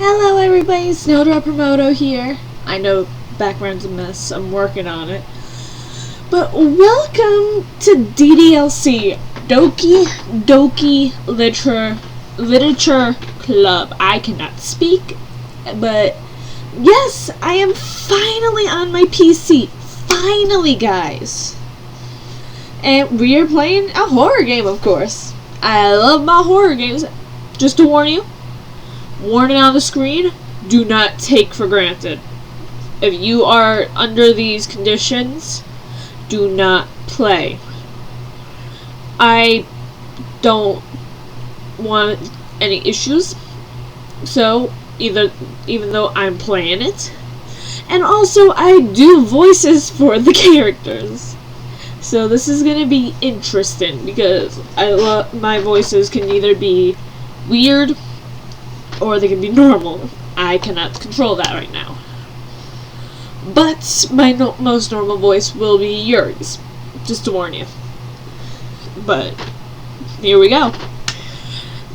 Hello everybody, Snowdrop Promoto here. I know background's a mess, I'm working on it. But welcome to DDLC, Doki Literature Club. I cannot speak, but yes, I am finally on my PC. Finally, guys. And we are playing a horror game, of course. I love my horror games. Just to warn you, warning on the screen, do not take for granted. If you are under these conditions, do not play. I don't want any issues, so even though I'm playing it, and also I do voices for the characters. So this is gonna be interesting because my voices can either be weird or they can be normal. I cannot control that right now. But my most normal voice will be Yuri's, just to warn you. But here we go.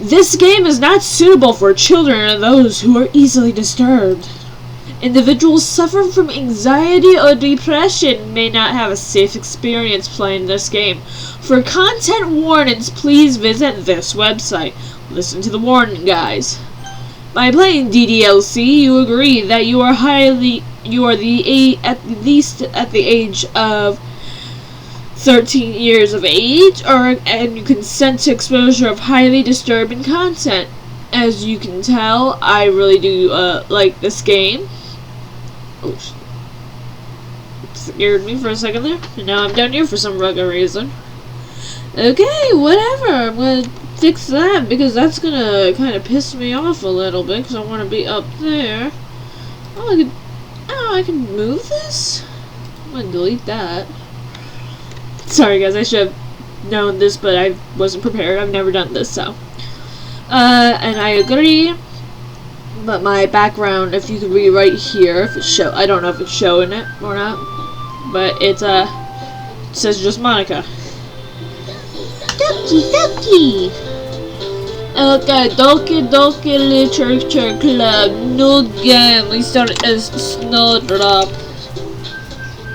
This game is not suitable for children or those who are easily disturbed. Individuals suffering from anxiety or depression may not have a safe experience playing this game. For content warnings, please visit this website. Listen to the warning, guys. By playing DDLC, you agree that you are at least at the age of 13 years of age, and you consent to exposure of highly disturbing content. As you can tell, I really do like this game. Oh, it scared me for a second there, and now I'm down here for some rugged reason. Okay, whatever. I'm gonna fix that because that's gonna kind of piss me off a little bit because I want to be up there. Oh, I can move this? I'm gonna delete that. Sorry guys, I should have known this, but I wasn't prepared. I've never done this, so. And I agree. But my background, if you could read right here, if it's I don't know if it's showing it or not, but it says just Monica. Doki. Okay, Doki Literature Club. New game. We started as Snowdrop.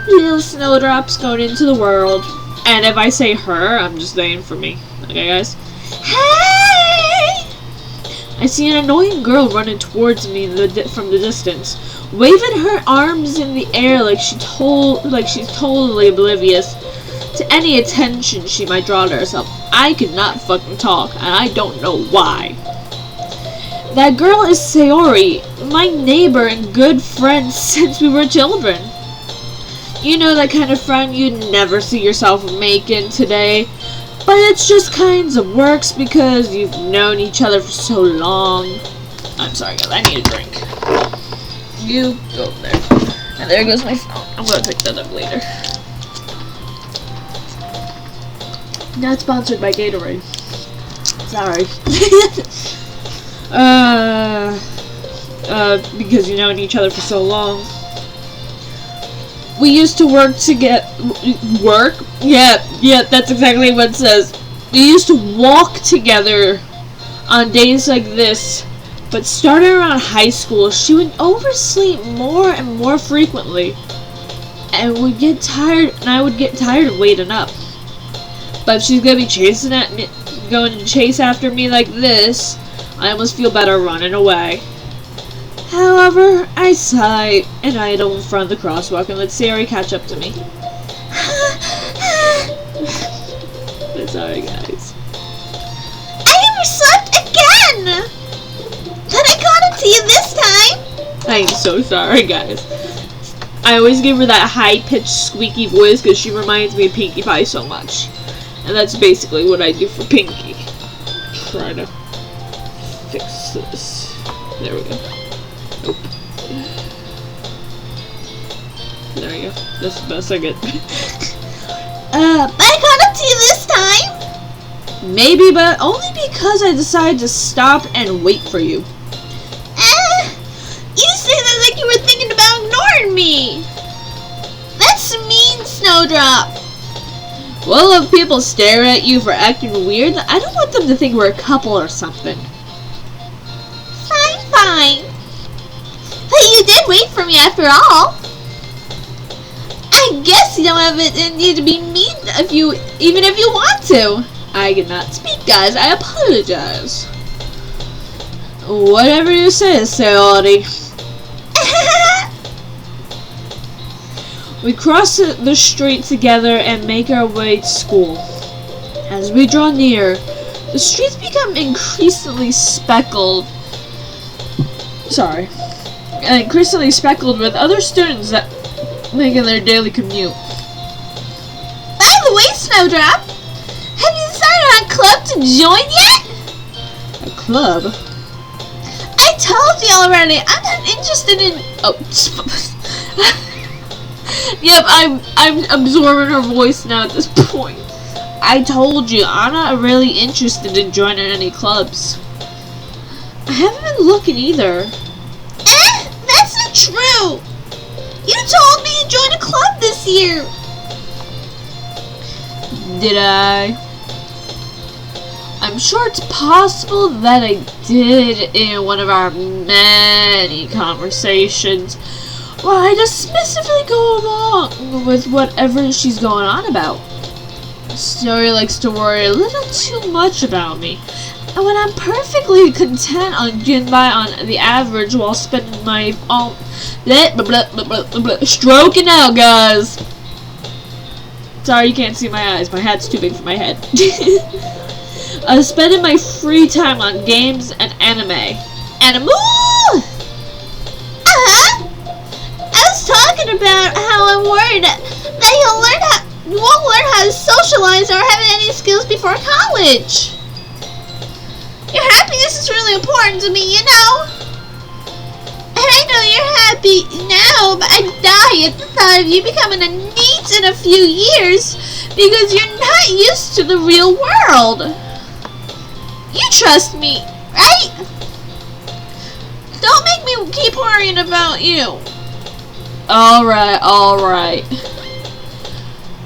Little Snowdrop's going into the world. And if I say her, I'm just saying for me. Okay, guys? Hey! I see an annoying girl running towards me from the distance, waving her arms in the air like she's totally oblivious to any attention she might draw to herself. I cannot fucking talk, and I don't know why. That girl is Sayori, my neighbor and good friend since we were children. You know, that kind of friend you'd never see yourself making today, but it's just kinds of works because you've known each other for so long. I'm sorry guys, I need a drink. You go there. And there goes my phone. I'm gonna pick that up later. Not sponsored by Gatorade. Sorry. Because you've known each other for so long. We used to work to get work? Yeah, that's exactly what it says. We used to walk together on days like this, but starting around high school, she would oversleep more and more frequently, and would get tired, and I would get tired of waiting up. But if she's gonna be chasing at me, going to chase after me like this, I almost feel better running away. However, I sigh and idle in front of the crosswalk and let Sayori catch up to me. I'm sorry, guys. I overslept again! But I got it to you this time! I am so sorry, guys. I always give her that high-pitched, squeaky voice because she reminds me of Pinkie Pie so much. And that's basically what I do for Pinkie. Try to fix this. There we go. Nope. There we go. That's the best I get. But I caught up to you this time? Maybe, but only because I decided to stop and wait for you. You say that like you were thinking about ignoring me. That's mean, Snowdrop. Well, if people stare at you for acting weird, I don't want them to think we're a couple or something. Fine. for me after all. I guess you don't have it in you to be mean even if you want to. I cannot speak, guys. I apologize. Whatever you say, Sayori. We cross the street together and make our way to school. As we draw near, the streets become increasingly speckled. Increasingly speckled with other students that making their daily commute. By the way, Snowdrop, have you decided on a club to join yet? A club? I told you already. I'm not interested in. Oh. Yep, I'm absorbing her voice now at this point. I told you, I'm not really interested in joining any clubs. I haven't been looking either. That's not true. You told me you joined a club this year. Did I? I'm sure it's possible that I did in one of our many conversations. Well, I just specifically go along with whatever she's going on about. Story likes to worry a little too much about me. And when I'm perfectly content on getting by on the average while spending my stroking out, guys. Sorry you can't see my eyes. My hat's too big for my head. Spending my free time on games and anime. Animal! I was talking about how I'm worried that you won't learn how to socialize or have any skills before college. Your happiness is really important to me, you know. And I know you're happy now, but I die at the thought of you becoming a NEET in a few years because you're not used to the real world. You trust me, right? Don't make me keep worrying about you. Alright.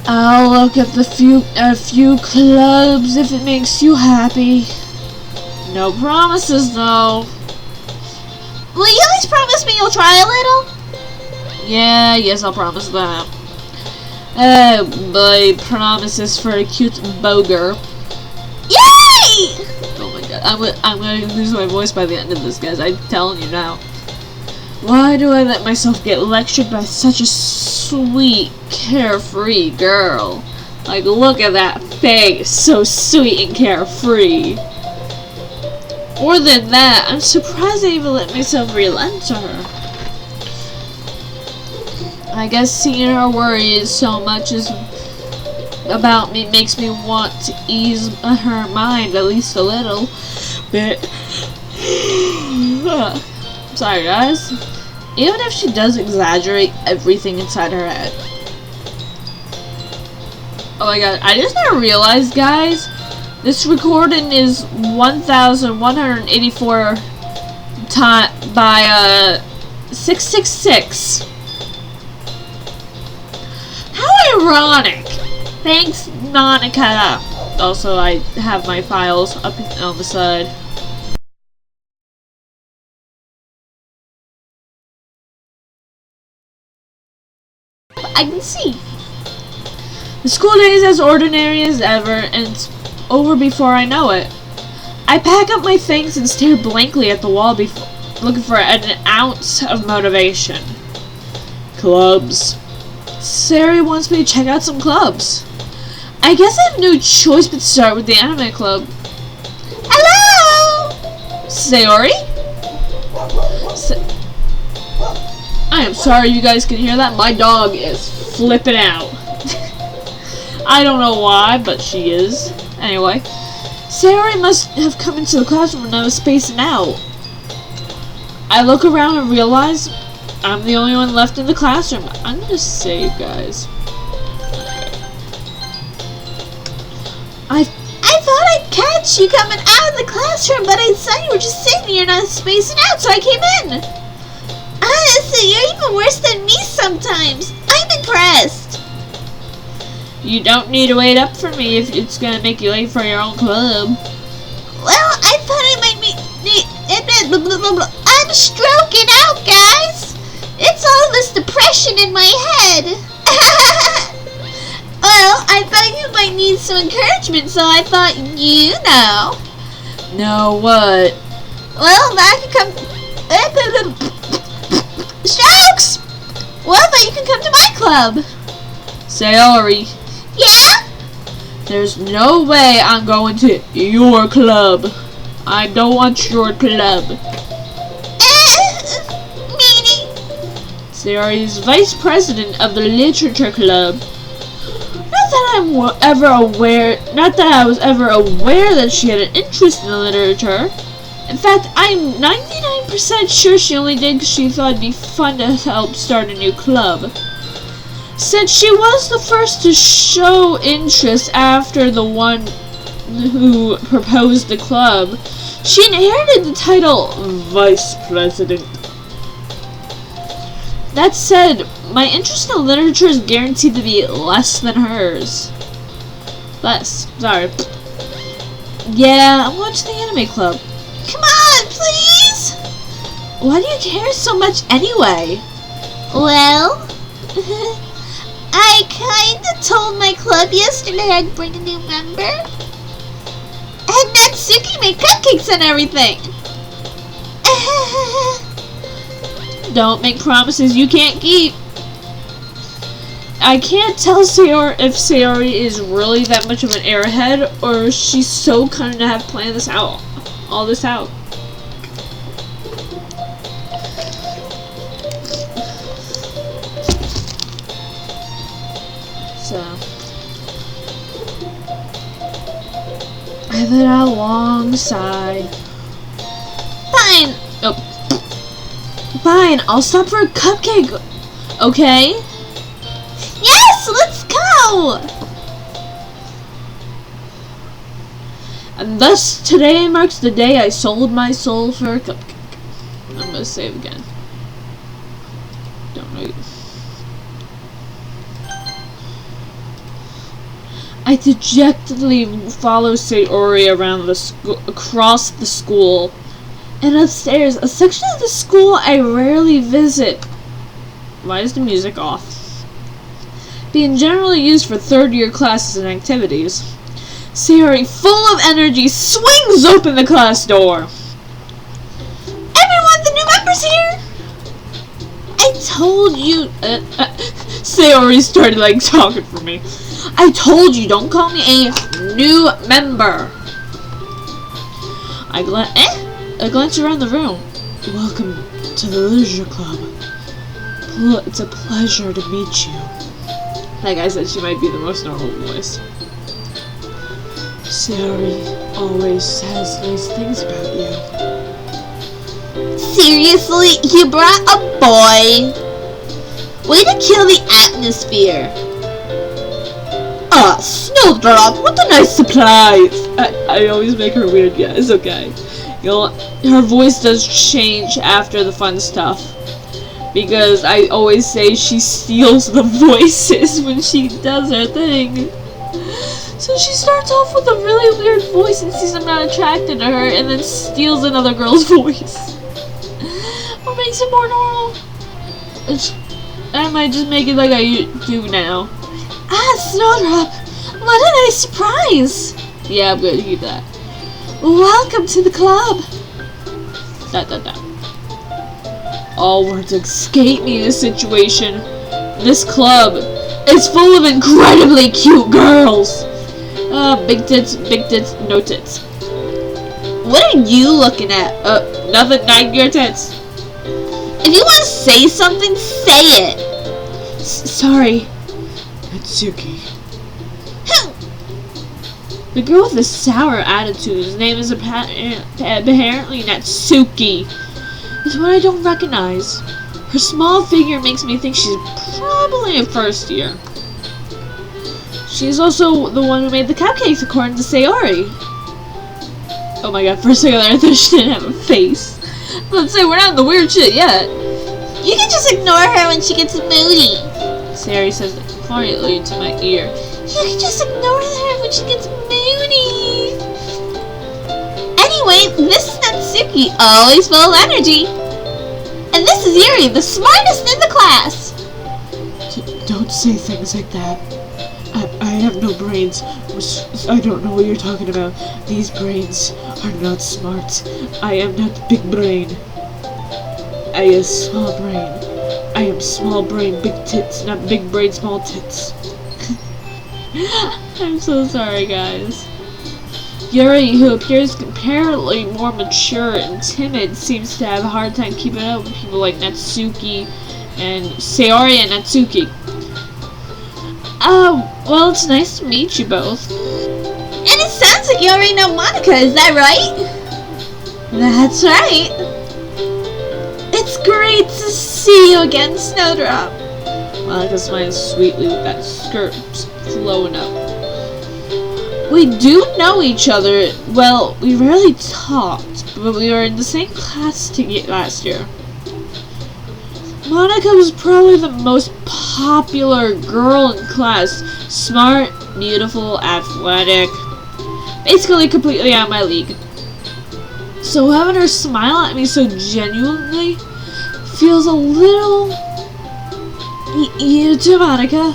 I'll look at a few clubs if it makes you happy. No promises, though. Will you at least promise me you'll try a little? Yes, I'll promise that. Oh boy, promises for a cute boger. Yay! Oh my god, I'm gonna lose my voice by the end of this, guys. I'm telling you now. Why do I let myself get lectured by such a sweet, carefree girl? Like, look at that face, so sweet and carefree. More than that, I'm surprised I even let myself relent to her. I guess seeing her worry so much about me makes me want to ease her mind at least a little bit. Sorry, guys. Even if she does exaggerate everything inside her head. Oh my god, I just now realized, guys, this recording is 1,184 by 666. How ironic! Thanks, Monica. Also, I have my files up on the side. I can see. The school day is as ordinary as ever, and it's over before I know it. I pack up my things and stare blankly at the wall looking for an ounce of motivation. Clubs. Sari wants me to check out some clubs. I guess I have no choice but to start with the anime club. Hello! Sayori? I am sorry you guys can hear that. My dog is flipping out. I don't know why, but she is. Anyway, Sayori must have come into the classroom when I was spacing out. I look around and realize I'm the only one left in the classroom. I'm gonna save, guys. I thought I'd catch you coming out of the classroom, but I saw you were just sitting here not spacing out, so I came in. Honestly, you're even worse than me sometimes. I'm impressed. You don't need to wait up for me if it's gonna make you late for your own club. Well, I thought I might I'm stroking out, guys. It's brain in my head. Well, I thought you might need some encouragement, so I thought, you know. No, what? Well, that can come... Strokes! Well, but you can come to my club. Sayori, Yeah? there's no way I'm going to your club. I don't want your club. Meaning? Sayori is vice president of the literature club. Not that I was ever aware that she had an interest in literature. In fact, I'm 99% sure she only did because she thought it'd be fun to help start a new club. Since she was the first to show interest after the one who proposed the club, she inherited the title Vice President. That said, my interest in literature is guaranteed to be less than hers. Sorry. Yeah, I'm watching the anime club. Come on, please! Why do you care so much anyway? Well, I kinda told my club yesterday I'd bring a new member. And Natsuki made cupcakes and everything. Don't make promises you can't keep. I can't tell if Sayori is really that much of an airhead, or she's so cunning to have planned this out. All this out. So I let out a long sigh. Fine. Oh. Fine, I'll stop for a cupcake. Okay? Yes, let's go! And thus, today marks the day I sold my soul for a cupcake. I'm gonna save again. Don't know. I dejectedly follow Sayori around across the school, and upstairs, a section of the school I rarely visit. Why is the music off? Being generally used for third-year classes and activities. Sayori, full of energy, swings open the class door. Everyone, the new member's here! I told you... Sayori started, like, talking for me. I told you, don't call me a new member. I glance around the room. Welcome to the Literature Club. It's a pleasure to meet you. Like I said, she might be the most normal voice. Sayori always says nice things about you. Seriously, you brought a boy? Way to kill the atmosphere. Snowdrop, what a nice surprise! I always make her weird, yeah, it's okay. You know, her voice does change after the fun stuff. Because I always say she steals the voices when she does her thing. So she starts off with a really weird voice and sees I'm not attracted to her, and then steals another girl's voice. What makes it more normal? I might just make it like I do now. Snowdrop, what a nice surprise! Yeah, I'm gonna keep that. Welcome to the club. All words escape me in this situation. This club is full of incredibly cute girls. Big tits, no tits. What are you looking at? Nothing, not your tits. If you want to say something, say it. Sorry. Natsuki. The girl with the sour attitude, whose name is apparently Natsuki, is what I don't recognize. Her small figure makes me think she's probably in first year. She's also the one who made the cupcakes, according to Sayori. Oh my god, for a second there I thought she didn't have a face. Let's say we're not in the weird shit yet. You can just ignore her when she gets moody. Sayori says it quietly to my ear. You can just ignore her when she gets moody. Anyway, this is Natsuki, always full of energy. And this is Yuri, the smartest in the class. Don't say things like that. I have no brains. I don't know what you're talking about. These brains are not smart. I am not big brain. I am small brain. I am small brain, big tits, not big brain, small tits. I'm so sorry, guys. Yuri, who appears apparently more mature and timid, seems to have a hard time keeping up with people like Natsuki and Sayori and Natsuki. Oh, well, it's nice to meet you both. And it sounds like you already know Monica, is that right? That's right. It's great to see you again, Snowdrop. Monica smiles sweetly with that skirt flowing up. We do know each other. Well, we rarely talked, but we were in the same class last year. Monica was probably the most popular girl in class. Smart, beautiful, athletic. Basically completely out of my league. So having her smile at me so genuinely feels a little... You too, Monica.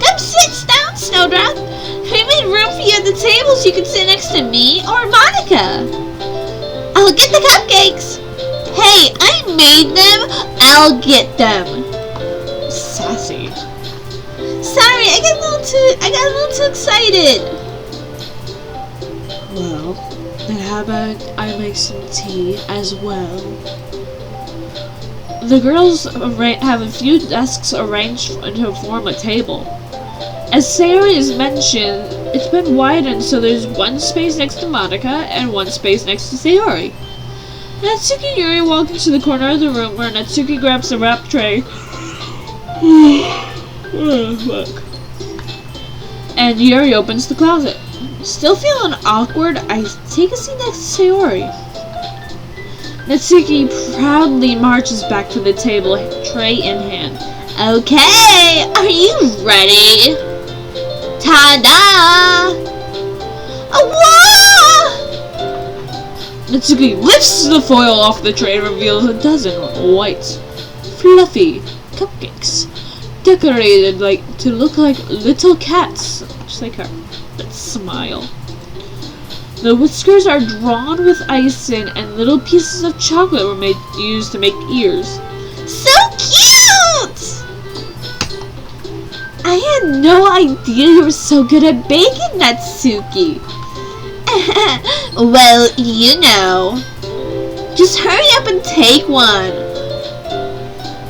Come sit down, Snowdrop. We made room for you at the table so you can sit next to me or Monica. I'll get the cupcakes. Hey, I made them. I'll get them. Sassy. Sorry, I got a little too excited. Well, then how about I make some tea as well? The girls have a few desks arranged to form a table. As Sayori has mentioned, it's been widened so there's one space next to Monica and one space next to Sayori. Natsuki and Yuri walk into the corner of the room where Natsuki grabs the wrap tray. Look. And Yuri opens the closet. Still feeling awkward, I take a seat next to Sayori. Natsuki proudly marches back to the table, tray in hand. Okay, are you ready? Ta-da! Whoa! Natsuki lifts the foil off the tray and reveals a dozen white, fluffy cupcakes, decorated to look like little cats, just like her, that smile. The whiskers are drawn with icing, and little pieces of chocolate were used to make ears. So cute! I had no idea you were so good at baking, Natsuki. Well, you know. Just hurry up and take one.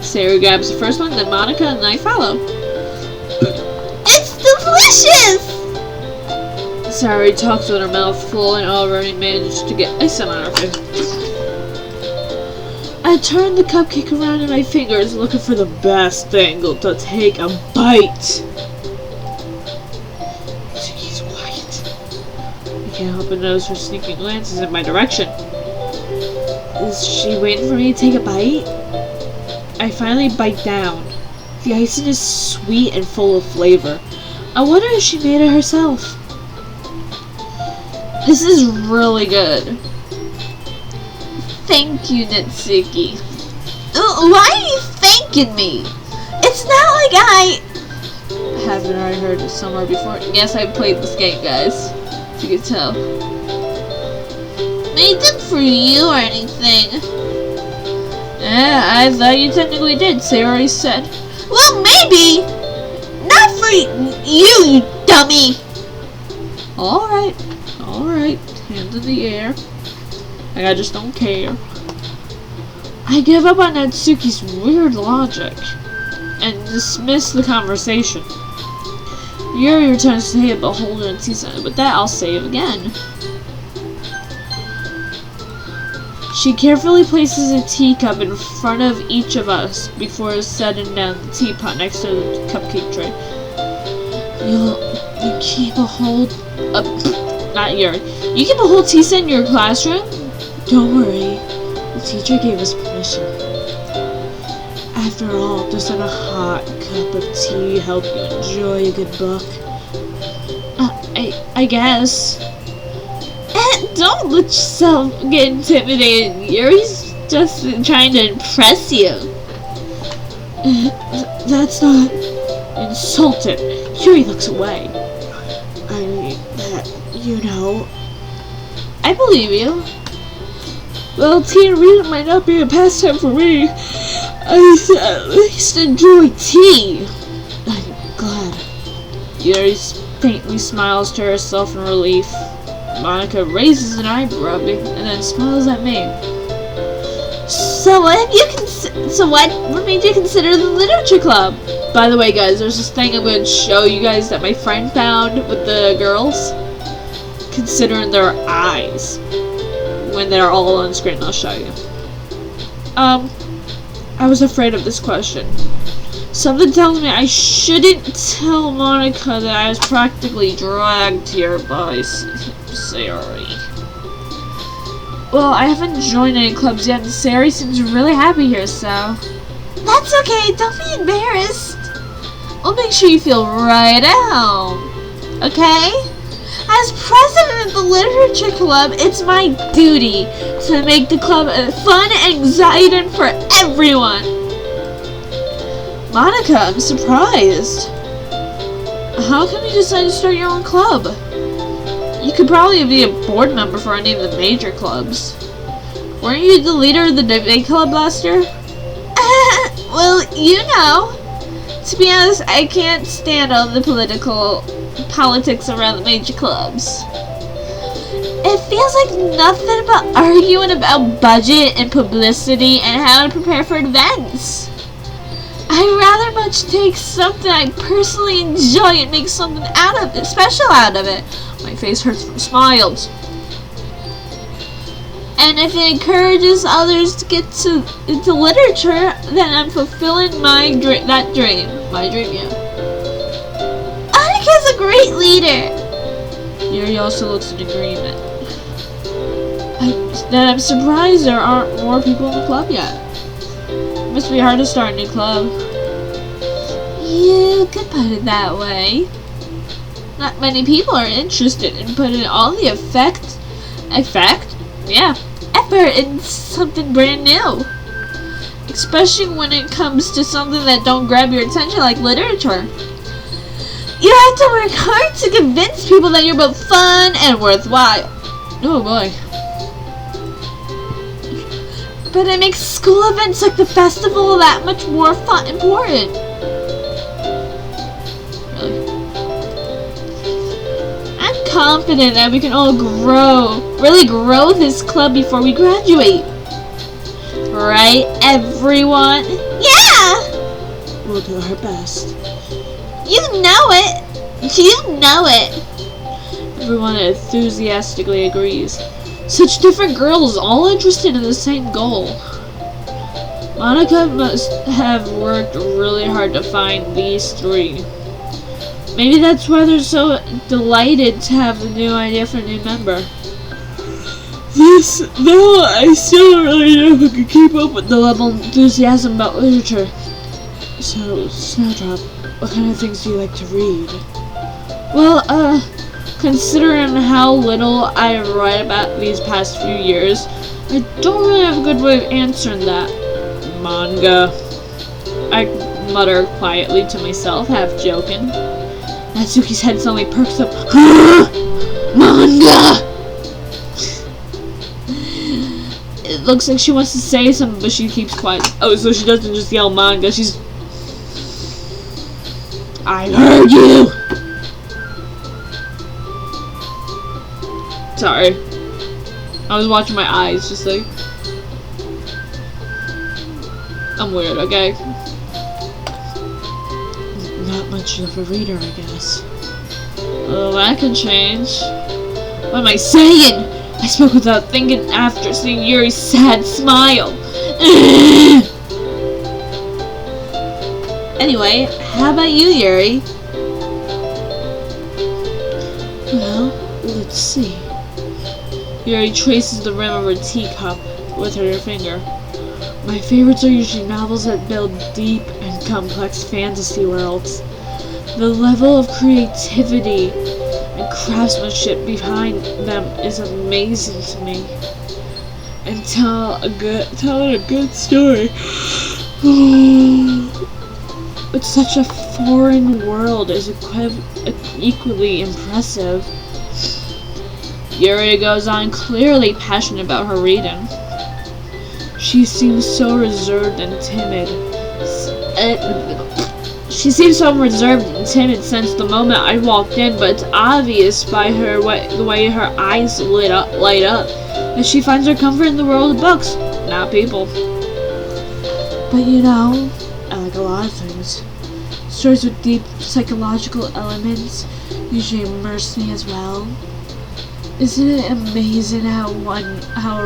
Sarah grabs the first one, then Monica and I follow. It's delicious! Sarah talks with her mouth full and already managed to get icing on her face. I turn the cupcake around in my fingers, looking for the best angle to take a bite. She's white. I can't help but notice her sneaking glances in my direction. Is she waiting for me to take a bite? I finally bite down. The icing is sweet and full of flavor. I wonder if she made it herself. This is really good. Thank you, Natsuki. Why are you thanking me? It's not like I haven't already heard it somewhere before. Yes, I played this game, guys. If you could tell. made them for you or anything. Yeah, I thought you technically did. Sayori said. Well, maybe. Not for you, you dummy. Alright. Alright. Hands in the air. Like I just don't care. I give up on Natsuki's weird logic and dismiss the conversation. Yuri returns to the beholder and sees it, but that I'll save again. She carefully places a teacup in front of each of us before setting down the teapot next to the cupcake tray. You keep a whole... not Yuri. You keep a whole tea set in your classroom? Don't worry. The teacher gave us permission. After all, just let a hot cup of tea help you enjoy a good book. I guess. Don't let yourself get intimidated. Yuri's just trying to impress you. That's not... Insulted, Yuri looks away. I believe you. Well, tea and reading might not be a pastime for me. I at least enjoy tea. I'm glad. Yuri faintly smiles to herself in relief. Monica raises an eyebrow and then smiles at me. So what made you consider the literature club? By the way, guys, there's this thing I'm going to show you guys that my friend found with the girls. Considering their eyes when they're all on screen. I'll show you. I was afraid of this question. Something tells me I shouldn't tell Monica that I was practically dragged here by Sari. Well, I haven't joined any clubs yet, and Sari seems really happy here, so... That's okay, don't be embarrassed. We'll make sure you feel right at home, okay? As president of the literature club, it's my duty to make the club fun and exciting for everyone. Monica, I'm surprised. How come you decided to start your own club? You could probably be a board member for any of the major clubs. Weren't you the leader of the debate club last year? Well, you know. To be honest, I can't stand all the politics around the major clubs. It feels like nothing but arguing about budget and publicity and how to prepare for events. I'd rather much take something I personally enjoy and make something special out of it. My face hurts from smiles. And if it encourages others to get into literature, then I'm fulfilling my dream. My dream, yeah. Anika's a great leader. Yuri also looks in agreement. I'm surprised there aren't more people in the club yet. It must be hard to start a new club. You could put it that way. Not many people are interested in putting all the effort in something brand new. Especially when it comes to something that don't grab your attention like literature. You have to work hard to convince people that you're both fun and worthwhile. Oh boy. But it makes school events like the festival that much more important. Confident that we can all really grow this club before we graduate. Right, everyone? Yeah! We'll do our best. You know it. Everyone enthusiastically agrees. Such different girls, all interested in the same goal. Monica must have worked really hard to find these three. Maybe that's why they're so delighted to have a new idea for a new member. Though I still don't really know if I can keep up with the level of enthusiasm about literature. So, Snowdrop, what kind of things do you like to read? Well, considering how little I write about these past few years, I don't really have a good way of answering that. Manga. I mutter quietly to myself, half joking. Natsuki's head suddenly perks up. Manga! It looks like she wants to say something, but she keeps quiet. Oh, so she doesn't just yell manga, she's... I heard you! Sorry. I was watching my eyes, just like... I'm weird, okay? Not much of a reader, I guess. Oh, that can change. What am I saying? I spoke without thinking after seeing Yuri's sad smile. Anyway, how about you, Yuri? Well, let's see. Yuri traces the rim of her teacup with her finger. My favorites are usually novels that build deep and complex fantasy worlds. The level of creativity and craftsmanship behind them is amazing to me. And telling a good story. but such a foreign world is equally impressive. Yuri goes on, clearly passionate about her reading. She seems so reserved and timid. She seems so reserved and timid since the moment I walked in, but it's obvious by the way her eyes light up that she finds her comfort in the world of books, not people. But you know, I like a lot of things. Stories with deep psychological elements usually immerse me as well. Isn't it amazing how a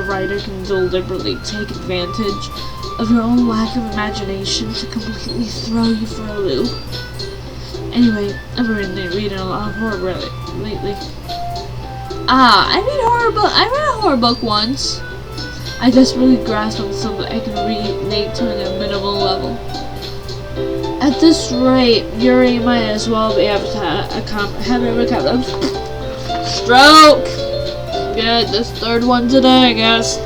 writer can deliberately take advantage of your own lack of imagination to completely throw you for a loop? Anyway, I've been reading a lot of horror lately. I read a horror book once. I desperately grasped on something I can relate to on a minimal level. At this rate, Yuri might as well be having a stroke. Good, this third one today, I guess.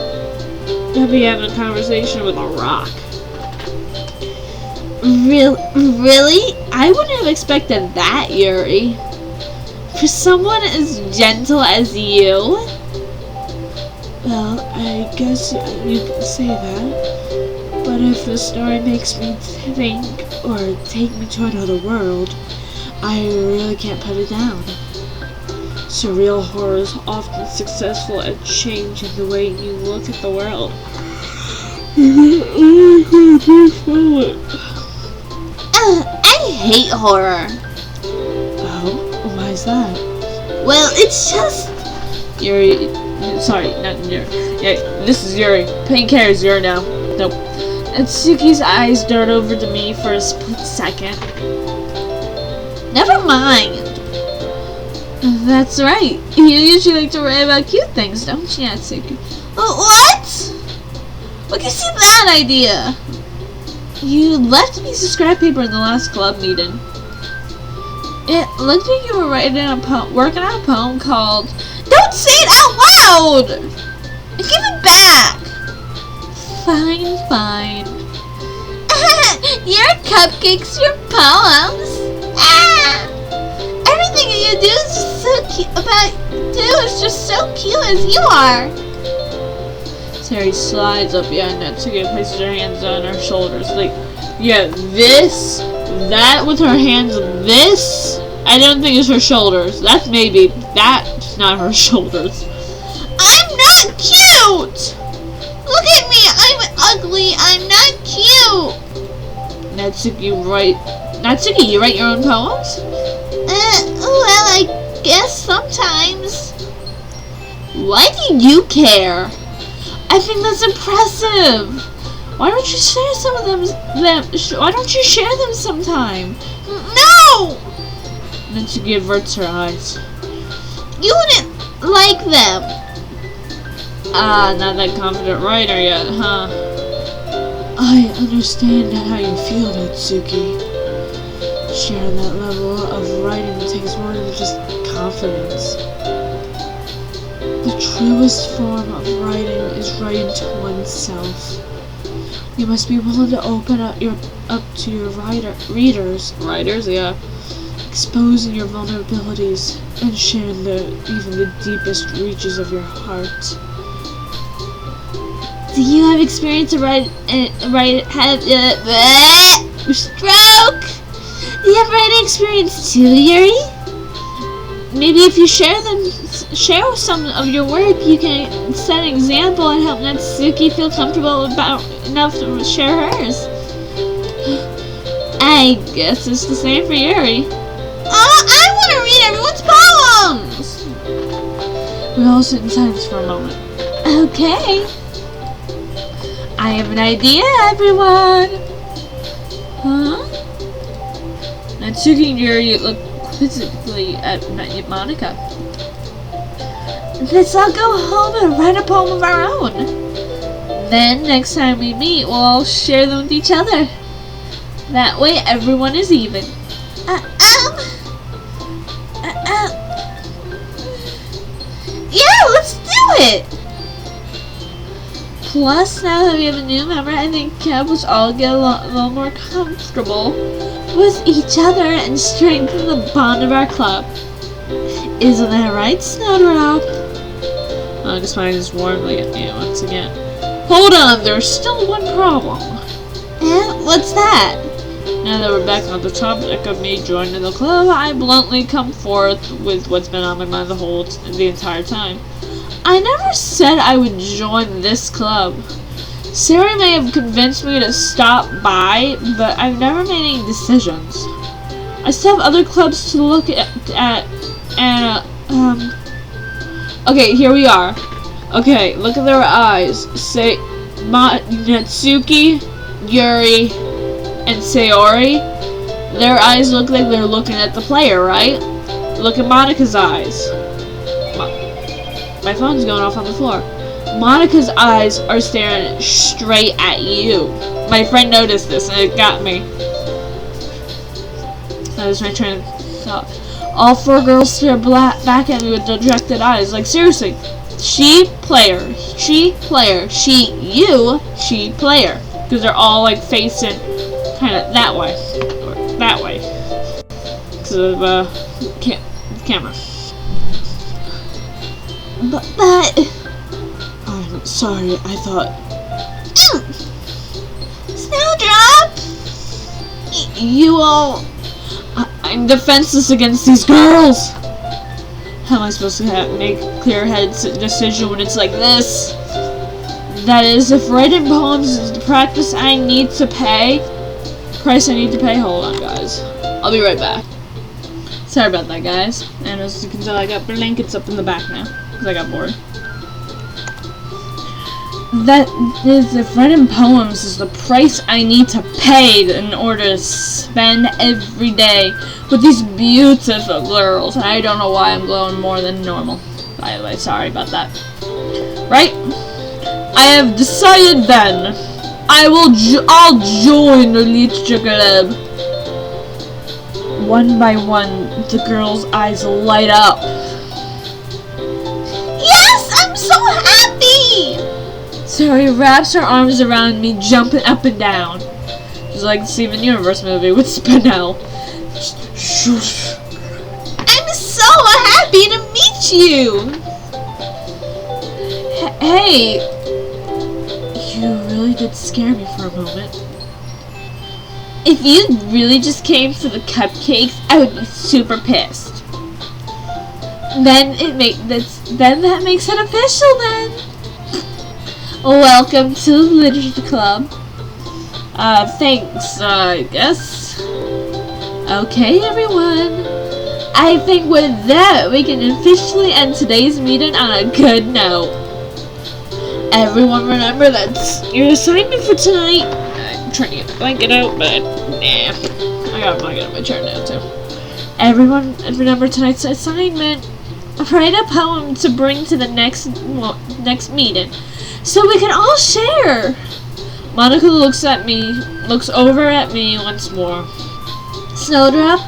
I'll be having a conversation with a rock. Really? I wouldn't have expected that, Yuri. For someone as gentle as you? Well, I guess you can say that. But if the story makes me think or take me to another world, I really can't put it down. Surreal horror is often successful at changing the way you look at the world. I hate horror. Oh, why is that? Well, it's just... Yuri, sorry, not Yuri. Yeah, this is Yuri. Pink hair is Yuri now. Nope. And Suki's eyes dart over to me for a split second. Never mind. That's right. You usually like to write about cute things, don't you, Natsuki? What? What gives you that idea? You left a piece of scrap paper in the last club meeting. It looked like you were working on a poem called... Don't say it out loud! Give it back! Fine. Your cupcakes, your poems. Everything you do is just so cute. Is just so cute as you are. Terry slides up behind Natsuki and places her hands on her shoulders. Like, yeah, that with her hands, this, I don't think is her shoulders. That's not her shoulders. I'm not cute! Look at me, I'm ugly, I'm not cute! Natsuki, you write your own poems? Well, I guess sometimes. Why do you care? I think that's impressive. Why don't you share some of them? Why don't you share them sometime? No! Natsuki averts her eyes. You wouldn't like them. Not that confident writer yet, huh? I understand how you feel, Natsuki. Sharing that level of writing takes more than just confidence. The truest form of writing is writing to oneself. You must be willing to open up to your readers, yeah, exposing your vulnerabilities and sharing even the deepest reaches of your heart. Do you have experience of stroke? Do you have writing experience too, Yuri? Maybe if you share some of your work, you can set an example and help Natsuki feel comfortable enough to share hers. I guess it's the same for Yuri. I want to read everyone's poems! We all sit in silence for a moment. Okay. I have an idea, everyone! Huh? Natsuki and Yuri look quizzically at Monica. Let's all go home and write a poem of our own. Then, next time we meet, we'll all share them with each other. That way, everyone is even. Yeah, let's do it! Plus, now that we have a new member, I think we'll all get a little more comfortable with each other and strengthen the bond of our club. Isn't that right, Snowdrop? Monica smiles warmly at me once again. Hold on, there's still one problem. What's that? Now that we're back on the topic of me joining the club, I bluntly come forth with what's been on my mind the entire time. I never said I would join this club. Sarah may have convinced me to stop by, but I've never made any decisions. I still have other clubs to look at and, okay, here we are. Okay, look at their eyes. Say, Natsuki, Yuri, and Sayori. Their eyes look like they're looking at the player, right? Look at Monica's eyes. My phone's going off on the floor. Monica's eyes are staring straight at you. My friend noticed this and it got me. That was my train of thought. All four girls stare back at me with dejected eyes. Like, seriously. She, player. She, player. She, you. She, player. Because they're all, like, facing kind of that way. Or that way. Because of, camera. But... I'm sorry, I thought... Snowdrop! You all... I'm defenseless against these girls! How am I supposed to make a clear-headed decision when it's like this? That is, if writing poems is the price I need to pay... Hold on, guys. I'll be right back. Sorry about that, guys. And as you can tell, I got blankets up in the back now. Because I got bored. That is, if writing poems is the price I need to pay in order to spend every day with these beautiful girls. I don't know why I'm glowing more than normal. By the way, sorry about that. Right? I have decided then. I'll join the literature club. One by one, the girls' eyes light up. Yes, I'm so happy! Sarah wraps her arms around me, jumping up and down. Just like the Steven Universe movie with Spinell. I'm so happy to meet you! Hey! You really did scare me for a moment. If you really just came for the cupcakes, I would be super pissed. Then that makes it official then. Welcome to the Literature Club. Thanks, I guess. Okay, everyone. I think with that, we can officially end today's meeting on a good note. Everyone remember that's your assignment for tonight. I'm trying to get the blanket out, but nah. I got a blanket on my chair now, too. Everyone remember tonight's assignment. Write a poem to bring to the next meeting, so we can all share. Monica looks over at me once more. Snowdrop,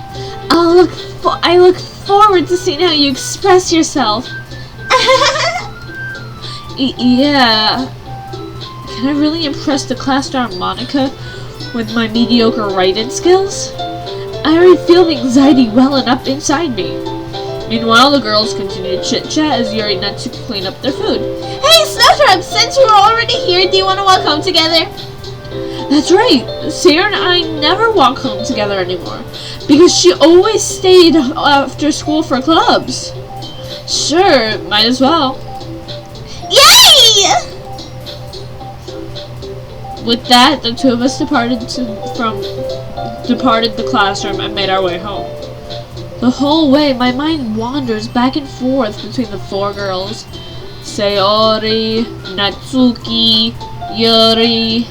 I look forward to seeing how you express yourself. Yeah. Can I really impress the class star Monica with my mediocre writing skills? I already feel the anxiety welling up inside me. Meanwhile, the girls continue to chit-chat as Yuri and Natsuki clean up their food. Hey, Snowdrop, since we're already here, do you want to walk home together? That's right. Sarah and I never walk home together anymore because she always stayed after school for clubs. Sure, might as well. Yay! With that, the two of us departed the classroom and made our way home. The whole way, my mind wanders back and forth between the four girls. Sayori, Natsuki, Yuri,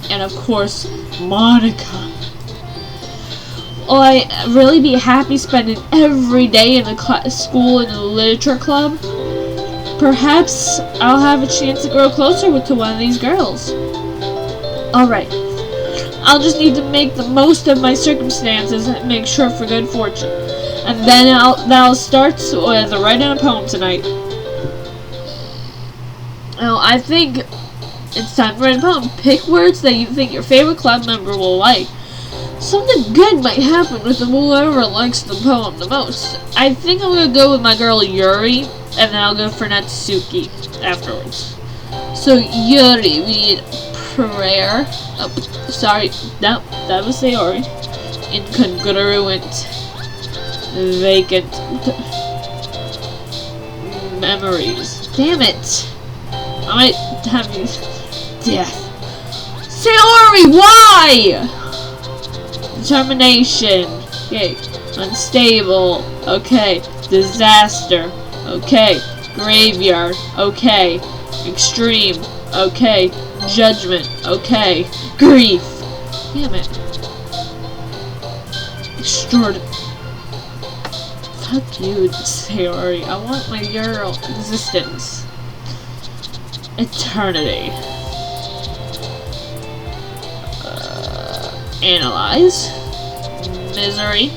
and of course, Monica. Will I really be happy spending every day in the school in the literature club? Perhaps I'll have a chance to grow closer to one of these girls. Alright, I'll just need to make the most of my circumstances and make sure for good fortune. And then I'll start with writing a poem tonight. Now, I think it's time to write a poem. Pick words that you think your favorite club member will like. Something good might happen with whoever likes the poem the most. I think I'm gonna go with my girl Yuri, and then I'll go for Natsuki afterwards. So Yuri, we need prayer. Oh, sorry, no, that was Sayori. Incongruent, vacant memories. Damn it! I might have you. Death. Sayori, why? Determination. Okay. Unstable. Okay. Disaster. Okay. Graveyard. Okay. Extreme. Okay. Judgment. Okay. Grief. Damn it. Extraordinary. Fuck you, Sayori. I want my girl existence. Eternity. Analyze. Misery.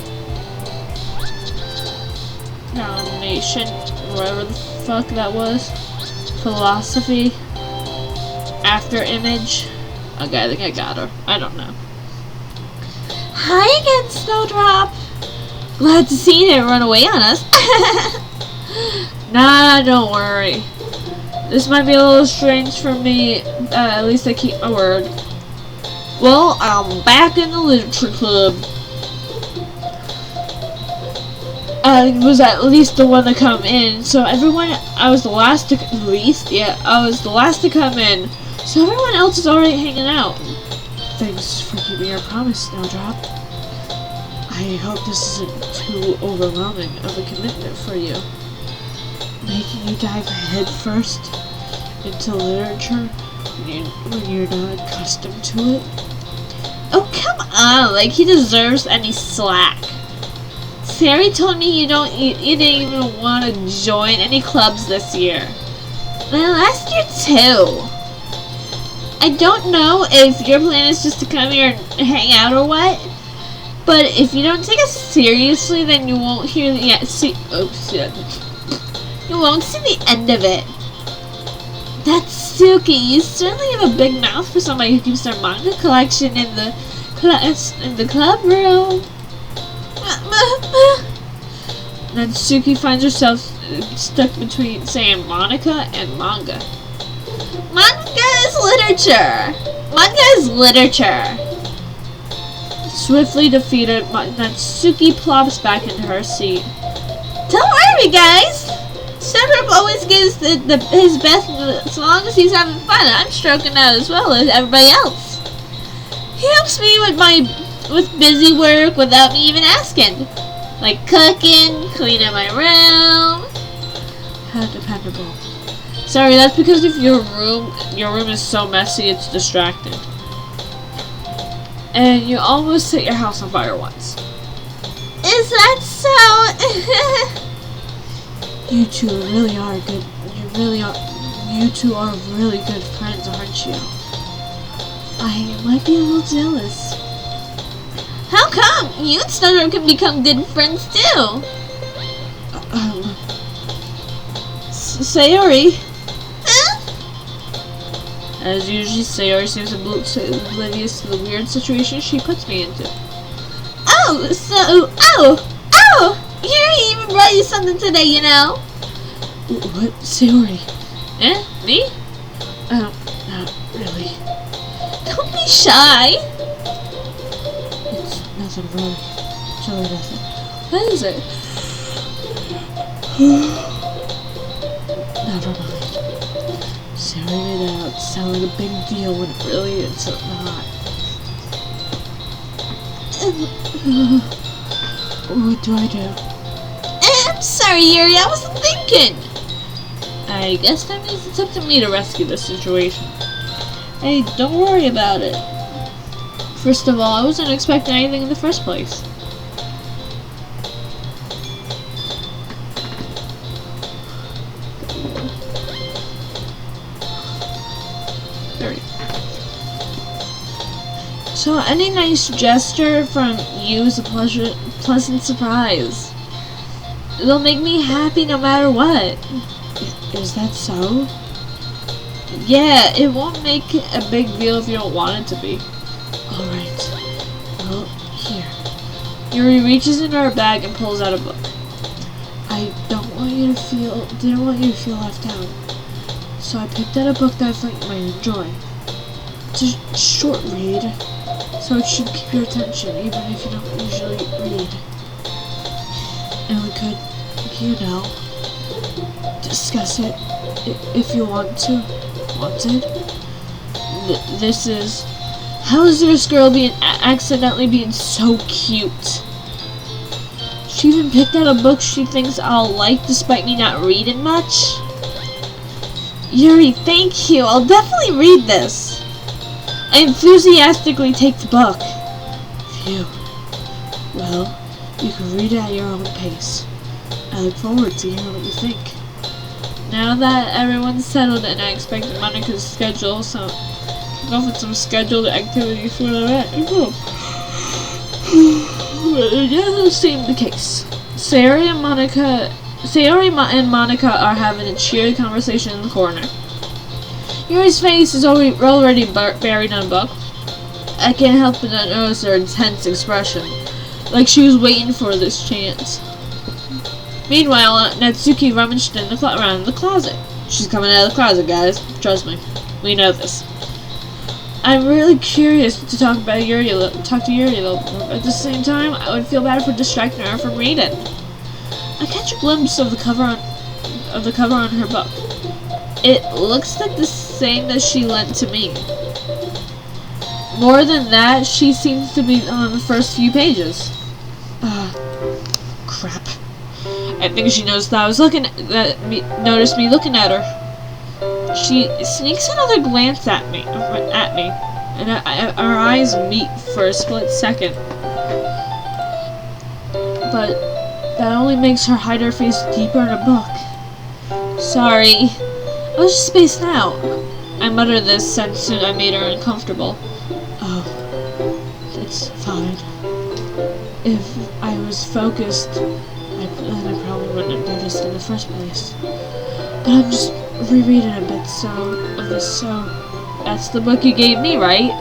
Domination. Whatever the fuck that was. Philosophy. After image. Okay, I think I got her. I don't know. Hi again, Snowdrop. Glad to see you run away on us. Nah, don't worry. This might be a little strange for me. At least I keep my word. Well, I'm back in the literature club. I was at least the one to come in, so everyone, I was the last to come in, so everyone else is already hanging out. Thanks for keeping your promise, Snowdrop. I hope this isn't too overwhelming of a commitment for you. Making you dive headfirst into literature when you're not accustomed to it? Oh, come on, like he deserves any slack. Sari told me you didn't even want to join any clubs this year. And last year too. I don't know if your plan is just to come here and hang out or what, but if you don't take us seriously, then you won't hear the you won't see the end of it. That's Suki. You certainly have a big mouth for somebody who keeps their manga collection in the club room. Natsuki finds herself stuck between saying Monica and manga. Manga is literature. Manga is literature. Swiftly defeated, Natsuki plops back into her seat. Don't worry, guys. Snowdrop always gives his best as long as he's having fun. I'm stroking out as well as everybody else. He helps me with busy work without me even asking. Like cooking, cleaning my room. How dependable. Sorry, that's because if your room is so messy it's distracting. And you almost set your house on fire once. Is that so? You two really are good. You two are really good friends, aren't you? I might be a little jealous. How come? You and Snowdrop can become good friends too. Sayori. Huh? As usual, Sayori seems oblivious to the weird situation she puts me into. Yuri even brought you something today, you know. What? Sayori? Me? Not really. Don't be shy. It's nothing really. It's really nothing. What is it? Never mind. Sayori made it out to sound like a big deal when really it's not. What do I do? I'm sorry, Yuri, I wasn't thinking. I guess that means it's up to me to rescue this situation. Hey, don't worry about it. First of all, I wasn't expecting anything in the first place. So any nice gesture from you is a pleasant surprise. It'll make me happy no matter what. Is that so? Yeah, it won't make a big deal if you don't want it to be. Alright. Well, Yuri reaches into her bag and pulls out a book. I didn't want you to feel left out. So I picked out a book that I thought you might enjoy. It's a short read, so it should keep your attention even if you don't usually read. And we could, discuss it if you wanted? This is... How is this girl accidentally being so cute? She even picked out a book she thinks I'll like despite me not reading much? Yuri, thank you. I'll definitely read this. I enthusiastically take the book. Phew. Well, you can read it at your own pace. I look forward to hearing what you think. Now that everyone's settled and I expect Monica's schedule, so kick off with some scheduled activities for the rest. It doesn't seem the case. Sayori and Monica are having a cheery conversation in the corner. Yuri's face is already buried in a book. I can't help but not notice her intense expression, like she was waiting for this chance. Meanwhile, Natsuki rummaged around the closet. She's coming out of the closet, guys. Trust me. We know this. I'm really curious to talk to Yuri a little, but at the same time, I would feel bad for distracting her from reading. I catch a glimpse of the cover on her book. It looks like the same that she lent to me. More than that, she seems to be on the first few pages. Crap. I think she noticed that I was noticed me looking at her. She sneaks another glance at me, and our eyes meet for a split second. But that only makes her hide her face deeper in a book. Sorry, I was just spaced out. I mutter this since I made her uncomfortable. Oh, it's fine. If I was focused, I probably wouldn't have noticed in the first place. But I'm just rereading a bit of this, so that's the book you gave me, right?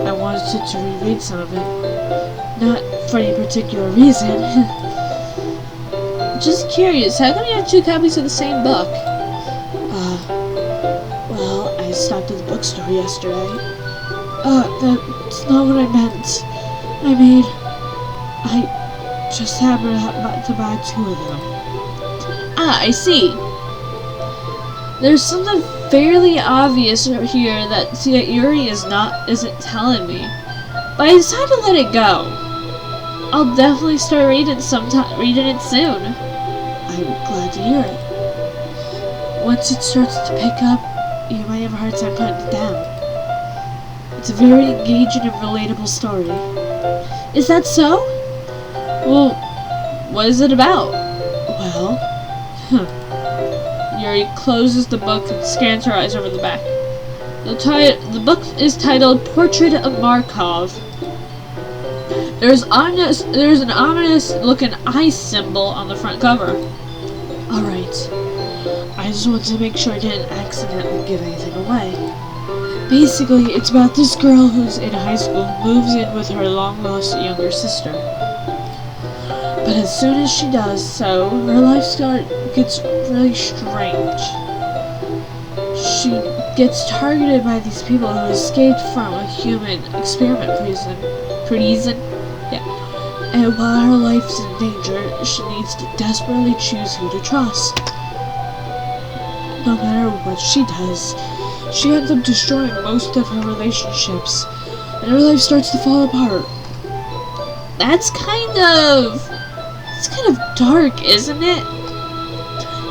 I wanted to reread some of it. Not for any particular reason. Just curious, how come you have 2 copies of the same book? Well, I stopped at the bookstore yesterday. That's not what I meant. I just happened to buy 2 of them. Ah, I see. There's something fairly obvious here that Yuri isn't telling me, but I decided to let it go. I'll definitely start reading it soon. I'm glad to hear it. Once it starts to pick up, you might have a hard time putting it down. It's a very engaging and relatable story. Is that so? Well, what is it about? Well, Yuri closes the book and scans her eyes over the back. The book is titled Portrait of Markov. There's an ominous looking eye symbol on the front cover. Alright. I just wanted to make sure I didn't accidentally give anything away. Basically, it's about this girl who's in high school moves in with her long-lost younger sister. But as soon as she does so, her life gets really strange. She gets targeted by these people who escaped from a human experiment prison. Yeah. And while her life's in danger, she needs to desperately choose who to trust. No matter what she does, she ends up destroying most of her relationships, and her life starts to fall apart. That's kind of dark, isn't it?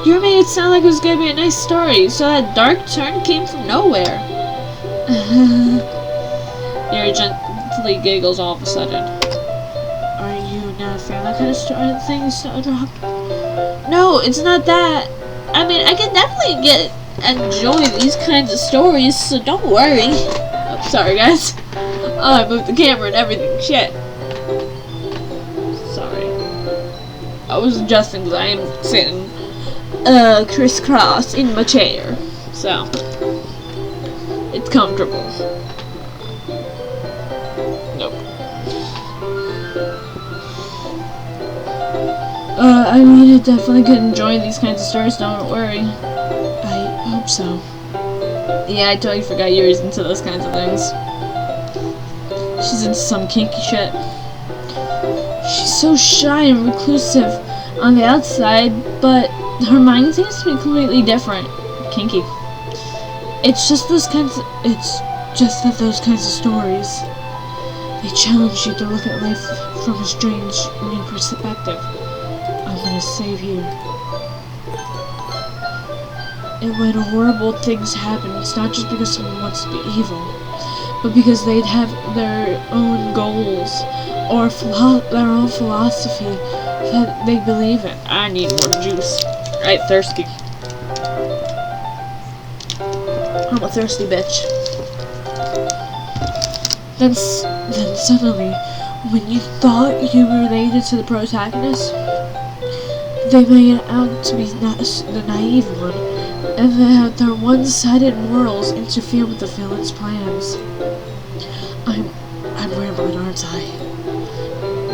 You made it sound like it was gonna be a nice story, so that dark turn came from nowhere. Yuri gently giggles all of a sudden. Are you not a fan of that kind of story thing, Snowdrop? No, it's not that. I mean, I can definitely enjoy these kinds of stories, so don't worry. Oh, sorry, guys. Oh, I moved the camera and everything. Shit. Sorry. I was adjusting because I am sitting crisscross in my chair, so it's comfortable. I mean, I definitely could enjoy these kinds of stories, don't worry. I hope so. Yeah, I totally forgot Yuri's into those kinds of things. She's into some kinky shit. She's so shy and reclusive on the outside, but her mind seems to be completely different. Kinky. It's just those kinds of, those kinds of stories. They challenge you to look at life from a strange, new perspective. I'm gonna save you. And when horrible things happen, it's not just because someone wants to be evil, but because they'd have their own goals or their own philosophy that they believe in. I need more juice. Right, thirsty. I'm a thirsty bitch. Then suddenly, when you thought you related to the protagonist, they made out to be the naive one, and that their one-sided morals interfere with the villain's plans. I'm rambling, aren't I?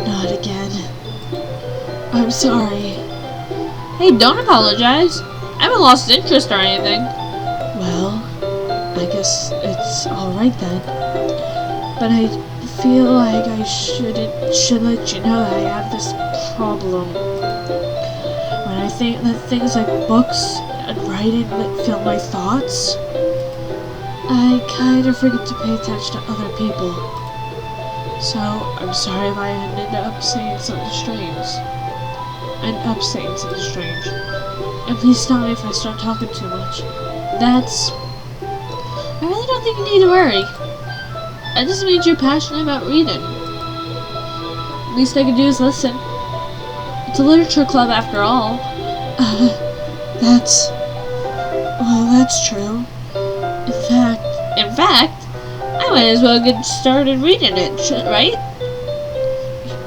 Not again. I'm sorry. Hey, don't apologize. I haven't lost interest or anything. Well, I guess it's alright then. But I feel like I should let you know that I have this problem. When I think that things like books and writing that fill my thoughts, I kind of forget to pay attention to other people. So, I'm sorry if I ended up saying something strange. And please stop me if I start talking too much. I really don't think you need to worry. That just means you're passionate about reading. Least I can do is listen. It's a literature club after all. That's true. In fact, I might as well get started reading it, right?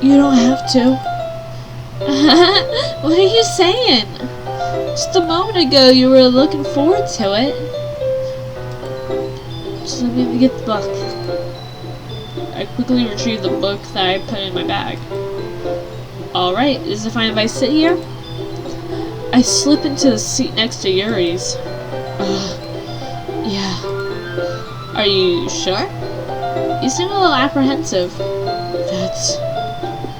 You don't have to. What are you saying? Just a moment ago you were looking forward to it. Just let me get the book. I quickly retrieved the book that I put in my bag. Alright, is it fine if I sit here? I slip into the seat next to Yuri's. Yeah. Are you sure? You seem a little apprehensive.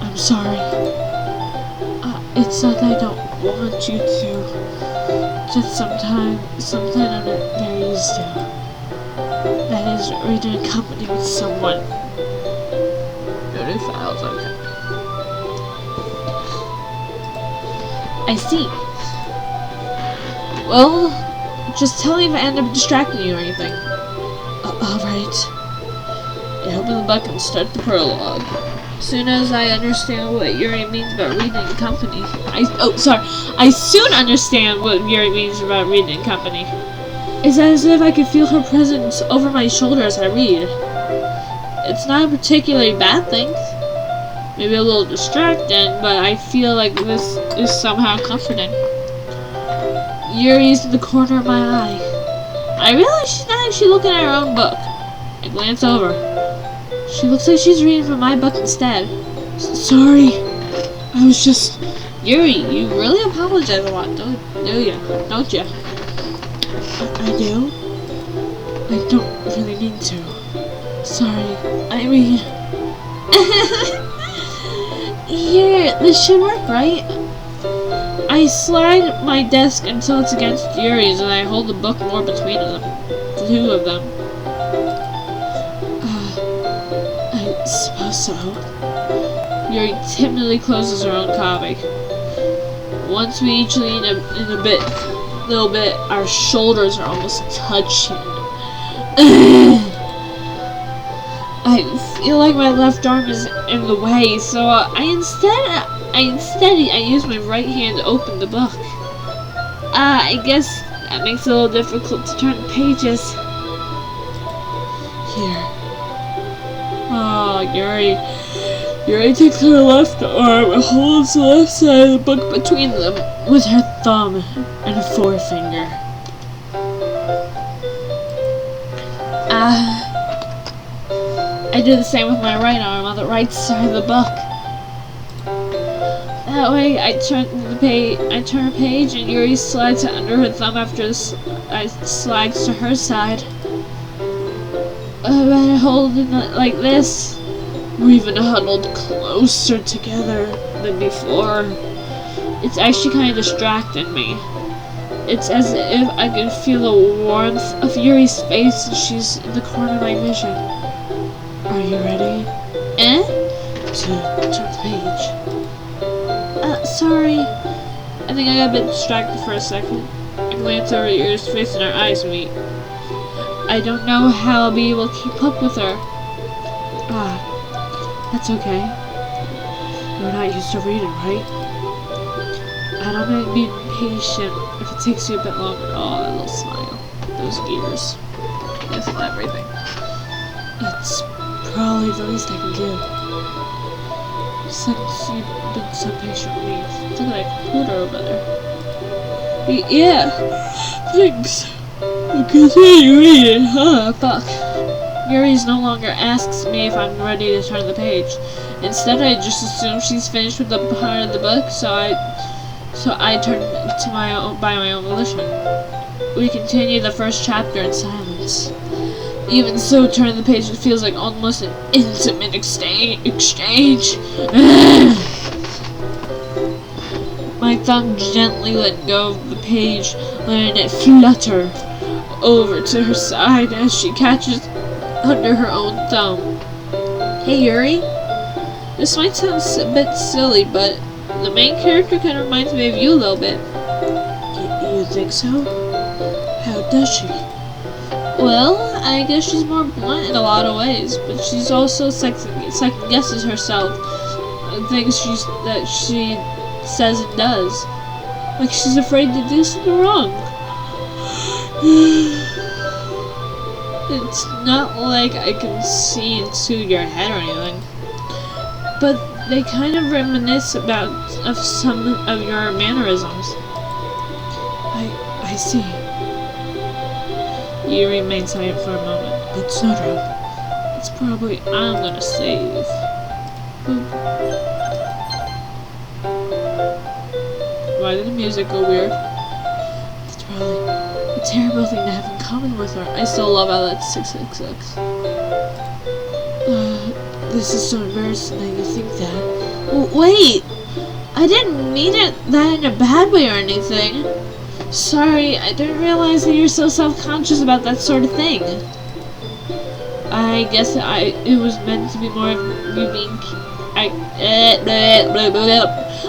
I'm sorry. It's not that I don't want you to. Just something I'm not very used to. That is, reading in company with someone. Go to files, okay. I see. Well, just tell me if I end up distracting you or anything. Alright. I open the book and start the prologue. As soon as I understand what Yuri means about reading in company. I soon understand what Yuri means about reading in company. It's as if I could feel her presence over my shoulder as I read. It's not a particularly bad thing. Maybe a little distracting, but I feel like this is somehow comforting. Yuri's in the corner of my eye. I realize she's not actually looking at her own book. I glance over. She looks like she's reading from my book instead. Sorry. I was just... Yuri, you really apologize a lot, don't you? I do? I don't really mean to. Sorry. I mean... Here, this should work, right? I slide my desk until it's against Yuri's and I hold the book more between them. The two of them. I suppose so. Yuri timidly closes her own copy. Once we each lean in a little bit, our shoulders are almost touching. I feel like my left arm is in the way, so I use my right hand to open the book. I guess that makes it a little difficult to turn the pages. Here. Oh, Yuri takes her left arm and holds the left side of the book between them with her thumb and forefinger. I do the same with my right arm on the right side of the book. That way, I turn a page, and Yuri slides it under her thumb after I slides to her side. By holding it like this, we're even huddled closer together than before. It's actually kind of distracting me. It's as if I can feel the warmth of Yuri's face and she's in the corner of my vision. Are you ready? To turn the page. Sorry. I think I got a bit distracted for a second. I glance over at Yuri's face and our eyes meet. I don't know how I'll be able to keep up with her. That's okay. You're not used to reading, right? I don't mind being patient if it takes you a bit longer. Oh, that little smile. Those ears. Yes, and everything. It's probably the least I can do. Since you've been so patient with me. Look at that computer over there. Yeah. Thanks. Continue reading, huh? Fuck. Yuri no longer asks me if I'm ready to turn the page. Instead, I just assume she's finished with the part of the book, so I turn to by my own volition. We continue the first chapter in silence. Even so, turning the page, it feels like almost an intimate exchange. My thumb gently let go of the page, letting it flutter over to her side as she catches under her own thumb. Hey Yuri, this might sound a bit silly, but the main character kind of reminds me of you a little bit. You think so? How does she? Well, I guess she's more blunt in a lot of ways, but she's also second guesses herself and things that she says and does. Like she's afraid to do something wrong. It's not like I can see into your head or anything, but they kind of reminisce of some of your mannerisms. I see. You remain silent for a moment, but Snowdrop, it's probably I'm gonna save. Why did the music go weird? It's probably a terrible thing to have in common with her. I still love how that's 666. This is so embarrassing that you think that. Wait! I didn't mean it that in a bad way or anything. Sorry, I didn't realize that you're so self-conscious about that sort of thing. I guess it was meant to be more of you being...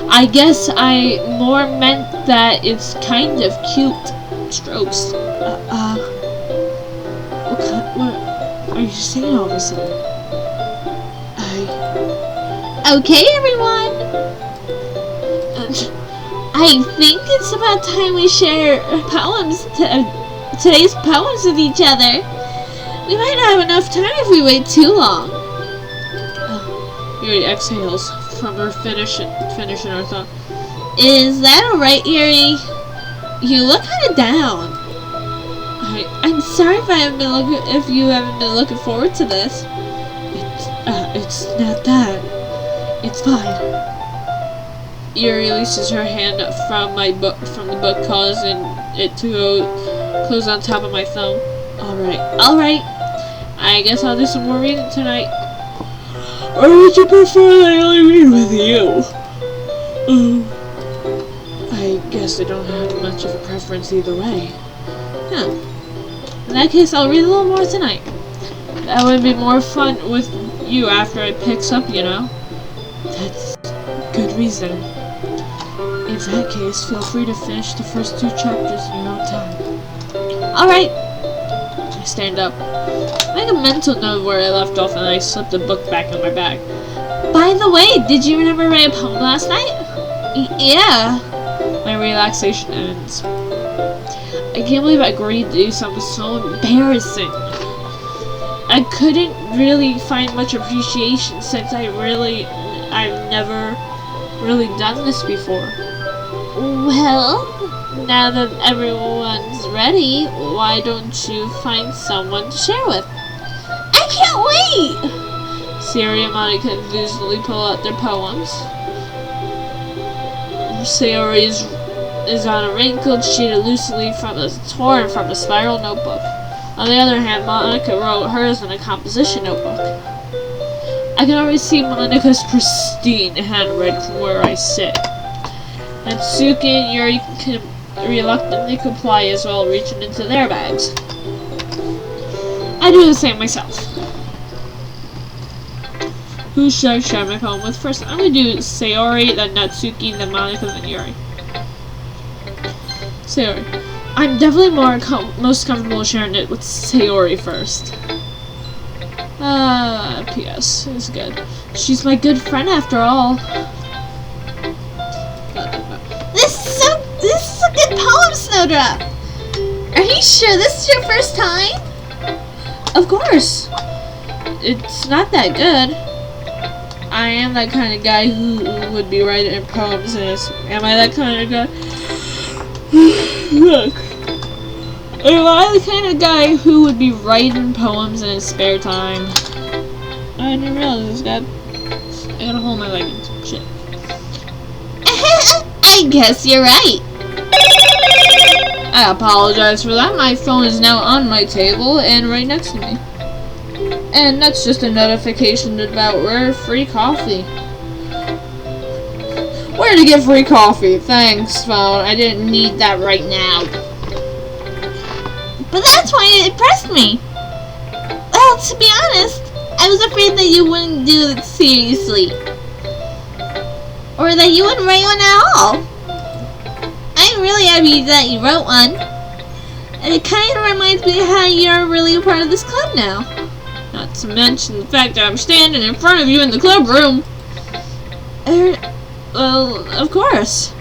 I guess I more meant that it's kind of cute. Strokes. What are you saying all of a sudden? Okay, everyone. I think it's about time we share today's poems with each other. We might not have enough time if we wait too long. Yuri exhales from her finishing her thought. Is that alright, Yuri? You look kind of down. I'm sorry if you haven't been looking forward to this. It's not that. It's fine. Yuri releases her hand from the book, causing it to go close on top of my thumb. Alright. I guess I'll do some more reading tonight. Or would you prefer that I only read with you? I guess I don't have much of a preference either way. Huh. In that case, I'll read a little more tonight. That would be more fun with you after it picks up, you know? That's good reason. In that case, feel free to finish the first 2 chapters in your own time. Alright. I stand up. Make a mental note where I left off and I slip the book back in my bag. By the way, did you remember write a poem last night? Yeah. My relaxation ends. I can't believe I agreed to do something so embarrassing. I couldn't really find much appreciation since I've never really done this before. Well, now that everyone's ready, why don't you find someone to share with? I can't wait! Siri and Monica enthusiastically pull out their poems. Sayori is on a wrinkled sheet of loose leaf torn from a spiral notebook. On the other hand, Monica wrote hers in a composition notebook. I can already see Monica's pristine handwriting from where I sit. Natsuki and Yuri can reluctantly comply as well, reaching into their bags. I do the same myself. Who should I share my poem with first? I'm gonna do Sayori, then Natsuki, then Monica, then Yuri. Sayori. I'm definitely most comfortable sharing it with Sayori first. P.S. It's good. She's my good friend after all. This is a good poem, Snowdrop. Are you sure this is your first time? Of course. It's not that good. I am that kind of guy who would be writing poems. Am I that kind of guy? Look. Am I the kind of guy who would be writing poems in his spare time? I didn't realize this guy. I gotta hold my leg and shit. I guess you're right. I apologize for that. My phone is now on my table and right next to me. And that's just a notification about where free coffee. Where to get free coffee? Thanks, phone. I didn't need that right now. But that's why it impressed me. Well, to be honest, I was afraid that you wouldn't do it seriously. Or that you wouldn't write one at all. I'm really happy that you wrote one. And it kind of reminds me how you're really a part of this club now. Not to mention the fact that I'm standing in front of you in the club room. Well, of course.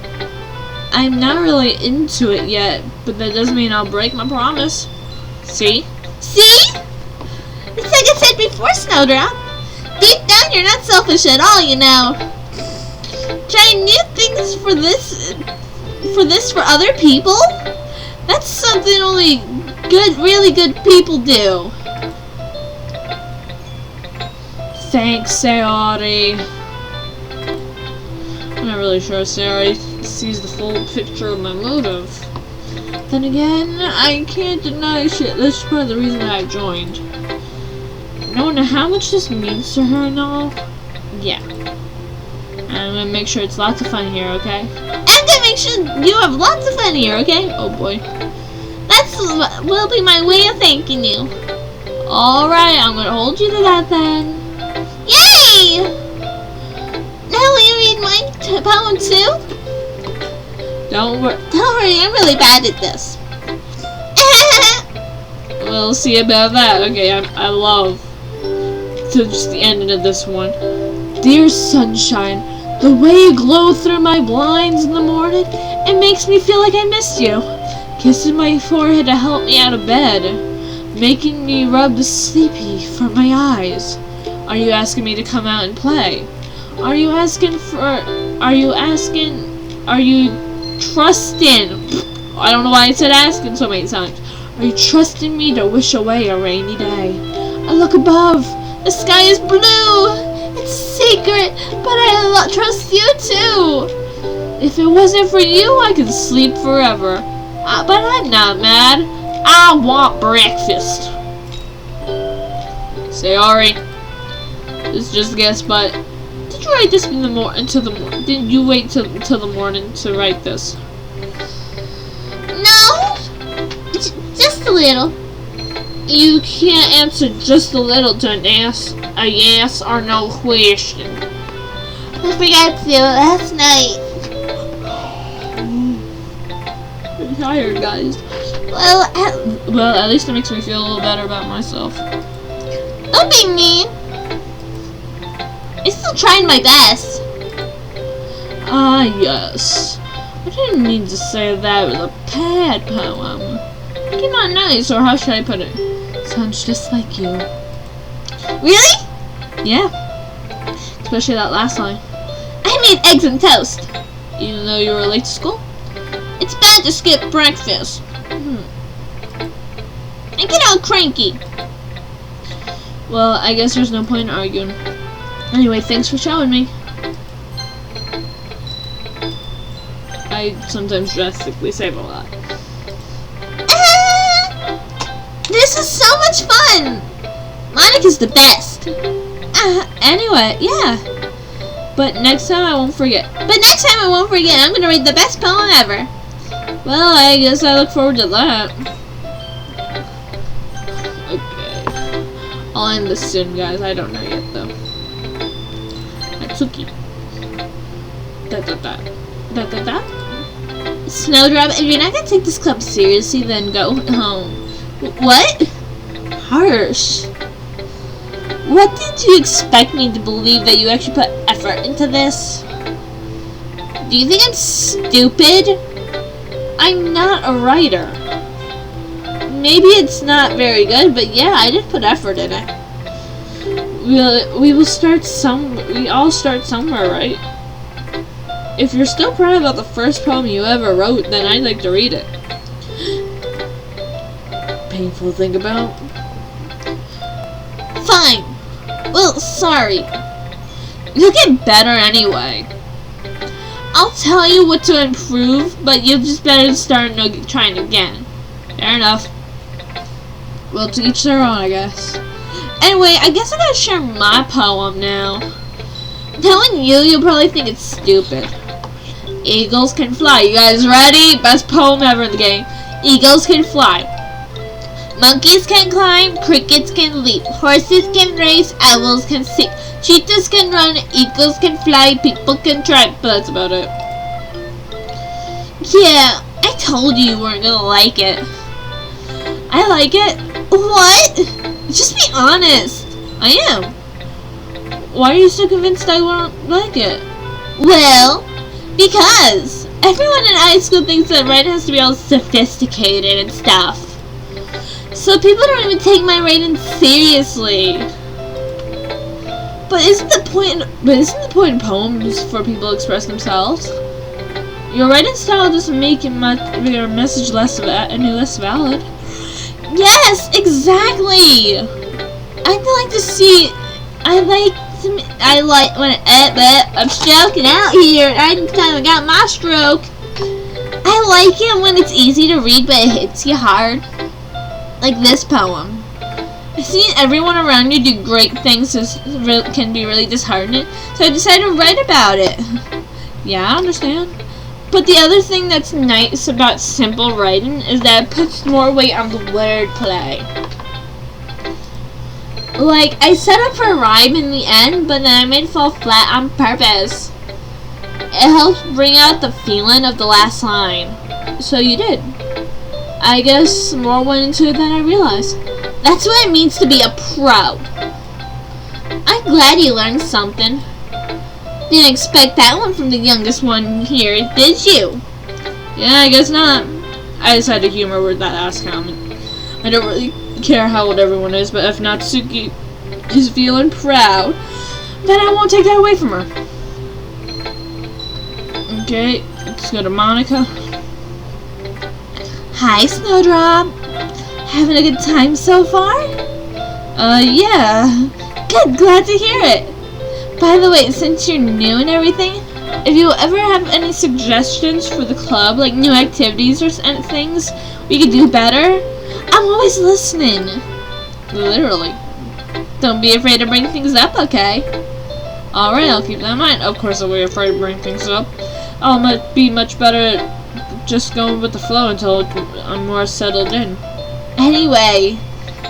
I'm not really into it yet, but that doesn't mean I'll break my promise. See? See? It's like I said before, Snowdrop. Deep down, you're not selfish at all, you know. Trying new things for other people? That's something only really good people do. Thanks, Sayori. I'm not really sure Sayori sees the full picture of my motive. Then again, I can't deny shit. That's part of the reason that I joined. Knowing how much this means to her and all, yeah. I'm gonna make sure it's lots of fun here, okay? I'm gonna make sure you have lots of fun here, okay? Oh boy. That's will be my way of thanking you. Alright, I'm gonna hold you to that then. Yay! Now will you read my poem too? Don't worry, I'm really bad at this. we'll see about that. Okay, I love to just the ending of this one. Dear sunshine, the way you glow through my blinds in the morning, it makes me feel like I missed you. Kissing my forehead to help me out of bed, making me rub the sleepy from my eyes. Are you asking me to come out and play? Are you trusting? I don't know why I said asking so many times. Are you trusting me to wish away a rainy day? I look above. The sky is blue. It's secret, but I trust you too. If it wasn't for you, I could sleep forever. But I'm not mad. I want breakfast. Sayori. It's just a guess, but did you write this in the Did you wait till the morning to write this? No, just a little. You can't answer just a little to a yes or no question. I forgot to last night. I'm tired, guys. Well, at least it makes me feel a little better about myself. don't be mean. I'm still trying my best. Ah, yes. I didn't mean to say that was a bad poem. You're not nice, or how should I put it? Sounds just like you. Really? Yeah. Especially that last line. I made eggs and toast. Even though you were late to school? It's bad to skip breakfast. I get all cranky. Well, I guess there's no point in arguing. Anyway, thanks for showing me. I sometimes drastically save a lot. This is so much fun! Monica's the best! Anyway, yeah. But next time I won't forget. I'm gonna read the best poem ever. Well, I guess I look forward to that. Okay. I'll end this soon, guys. I don't know yet, though. Atsuki. Da. Snowdrop, if you're not gonna take this club seriously, then go home. What? Harsh. What did you expect me to believe that you actually put effort into this? Do you think I'm stupid? I'm not a writer. Maybe it's not very good, but yeah, I did put effort in it. We all start somewhere, right? If you're still proud about the first poem you ever wrote, then I'd like to read it. Painful to think about. Fine. Well, sorry. You'll get better anyway. I'll tell you what to improve, but you'll just better start trying again. Fair enough. Well, to each their own, I guess. Anyway, I guess I gotta share my poem now. Telling you'll probably think it's stupid. Eagles can fly. You guys ready? Best poem ever in the game. Eagles can fly. Monkeys can climb, crickets can leap, horses can race, owls can sing, cheetahs can run, eagles can fly, people can try. But that's about it. Yeah, I told you weren't gonna like it. I like it. What? Just be honest. I am. Why are you so convinced I won't like it? Well, because everyone in high school thinks that writing has to be all sophisticated and stuff. So people don't even take my writing seriously. But isn't the point in poems for people to express themselves? Your writing style doesn't make your message any less valid. Yes, exactly. I'm stroking out here. I kind of got my stroke. I like it when it's easy to read, but it hits you hard. Like this poem. Seeing everyone around you do great things can be really disheartening, so I decided to write about it. Yeah, I understand. But the other thing that's nice about simple writing is that it puts more weight on the wordplay. Like, I set up for a rhyme in the end, but then I made it fall flat on purpose. It helps bring out the feeling of the last line. So you did. I guess more went into it than I realized. That's what it means to be a pro. I'm glad you learned something. Didn't expect that one from the youngest one here, did you? Yeah, I guess not. I just had to humor with that last comment. I don't really care how old everyone is, but if Natsuki is feeling proud, then I won't take that away from her. Okay, let's go to Monica. Hi, Snowdrop. Having a good time so far? Yeah. Good, glad to hear it. By the way, since you're new and everything, if you ever have any suggestions for the club, like new activities or things we could do better, I'm always listening. Literally. Don't be afraid to bring things up, okay? Alright, I'll keep that in mind. Of course I'll be afraid to bring things up. I'll be much better at just going with the flow until I'm more settled in. Anyway,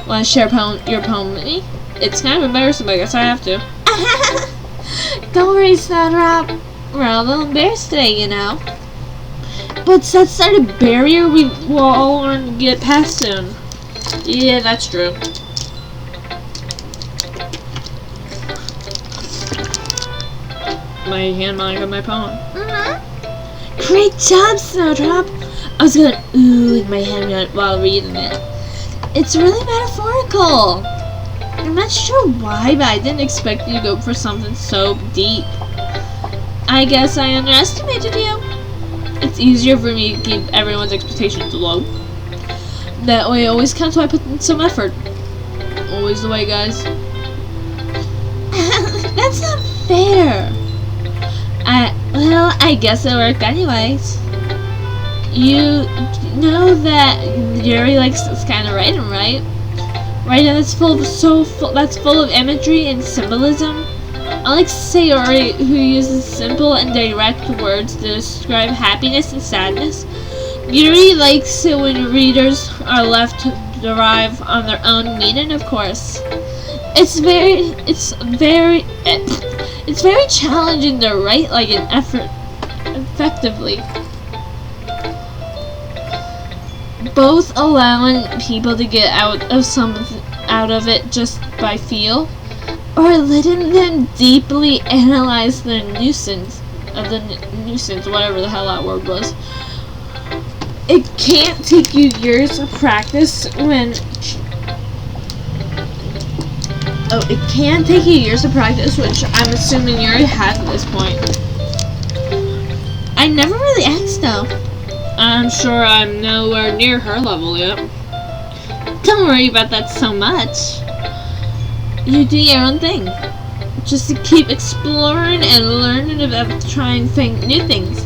want to share your poem with me? It's kind of embarrassing, but I guess I have to. Don't worry, Snowdrop. We're all a little embarrassed today, you know. But that's not a barrier we will all learn to get past soon. Yeah, that's true. My hand Monica, my poem. Great job, Snowdrop. I was gonna ooh in my hand while reading it. It's really metaphorical. I'm not sure why, but I didn't expect you to go for something so deep. I guess I underestimated you. It's easier for me to keep everyone's expectations low. That way it always counts when I put in some effort. Always the way, guys. That's not fair. Well, I guess it worked anyways. You know that Yuri likes this kind of writing, right? Writing that's full of imagery and symbolism. Unlike Sayori, who uses simple and direct words to describe happiness and sadness, Yuri likes it when readers are left to derive on their own meaning, of course. It's very challenging to write like an effort effectively. Both allowing people to get out of it just by feel, or letting them deeply analyze the nuisance, whatever the hell that word was. It can't take you years of practice it can take you years of practice, which I'm assuming you already have at this point. I never really asked though. I'm sure I'm nowhere near her level yet. Don't worry about that so much. You do your own thing. Just to keep exploring and learning about trying new things.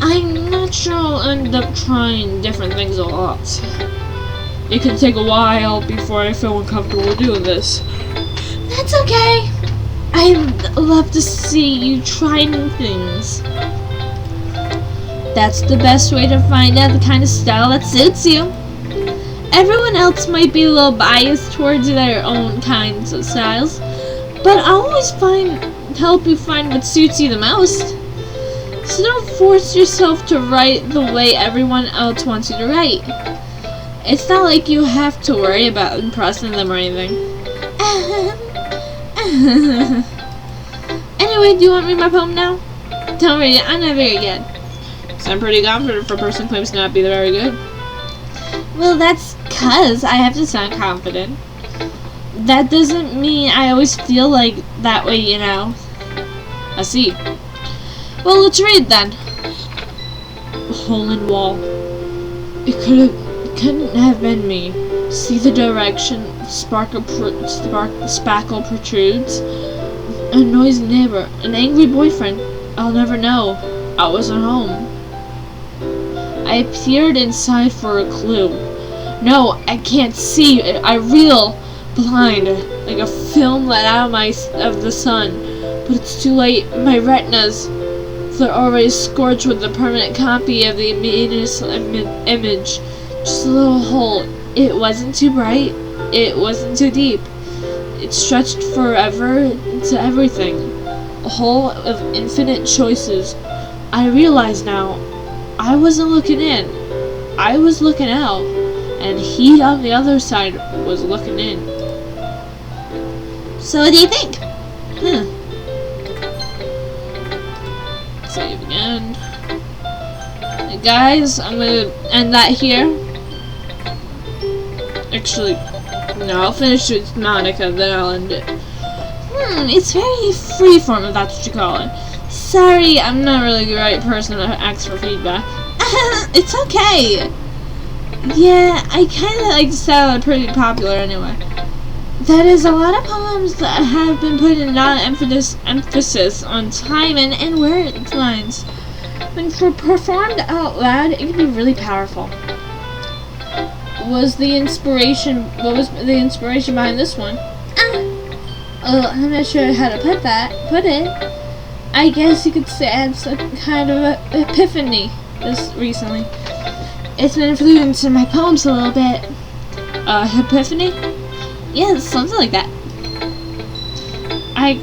I'm not sure I'll end up trying different things a lot. It can take a while before I feel uncomfortable doing this. That's okay. I'd love to see you try new things. That's the best way to find out the kind of style that suits you. Everyone else might be a little biased towards their own kinds of styles, but I'll always help you find what suits you the most. So don't force yourself to write the way everyone else wants you to write. It's not like you have to worry about impressing them or anything. Anyway, do you want to read my poem now? Don't read it, I'm not very good. Sound pretty confident for a person who claims to not be very good. Well, that's 'cause I have to sound confident. That doesn't mean I always feel like that way, you know. I see. Well, let's read then. A hole in wall. It couldn't have been me. See the direction spackle protrudes. A noisy neighbor, an angry boyfriend. I'll never know. I wasn't home. I peered inside for a clue. No, I can't see. I reel blind, like a film let out of the sun. But it's too late. My retinas, they're already scorched with a permanent copy of the image. Just a little hole. It wasn't too bright. It wasn't too deep. It stretched forever into everything. A hole of infinite choices. I realize now, I wasn't looking in. I was looking out. And he on the other side was looking in. So what do you think? Save again. And guys, I'm gonna end that here. Actually, no, I'll finish with Monica, then I'll end it. It's very freeform if that's what you call it. Sorry, I'm not really the right person to ask for feedback. It's okay. Yeah, I kinda like the style are pretty popular anyway. That is a lot of poems that have been putting a lot of emphasis on timing and word lines. When performed out loud, it can be really powerful. What was the inspiration behind this one? I'm not sure how to put it. I guess you could say I had some kind of epiphany just recently. It's been influencing my poems a little bit. Epiphany? Yeah, something like that. I'm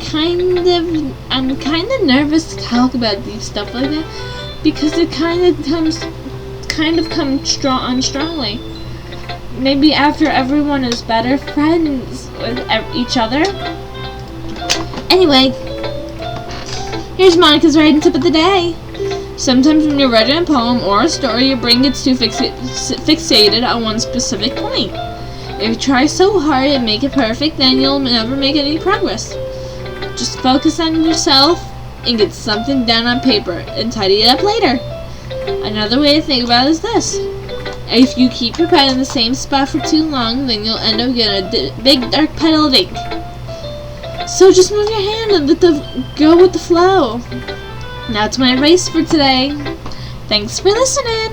kind of nervous to talk about deep stuff like that because it kind of comes strongly. Maybe after everyone is better friends with each other. Anyway, here's Monica's writing tip of the day. Sometimes when you're writing a poem or a story, your brain gets too fixated on one specific point. If you try so hard and make it perfect, then you'll never make any progress. Just focus on yourself and get something down on paper and tidy it up later. Another way to think about it is this. If you keep your pen in the same spot for too long, then you'll end up getting a big dark puddle of ink. So just move your hand and go with the flow. That's my advice for today. Thanks for listening.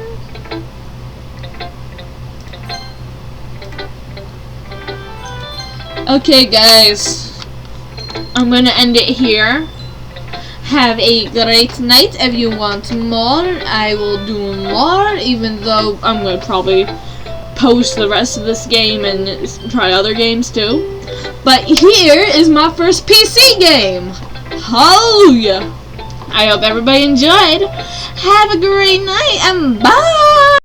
Okay, guys. I'm gonna end it here. Have a great night. If you want more, I will do more, even though I'm gonna probably post the rest of this game and try other games too. But here is my first PC game. Hallelujah. I hope everybody enjoyed. Have a great night and bye.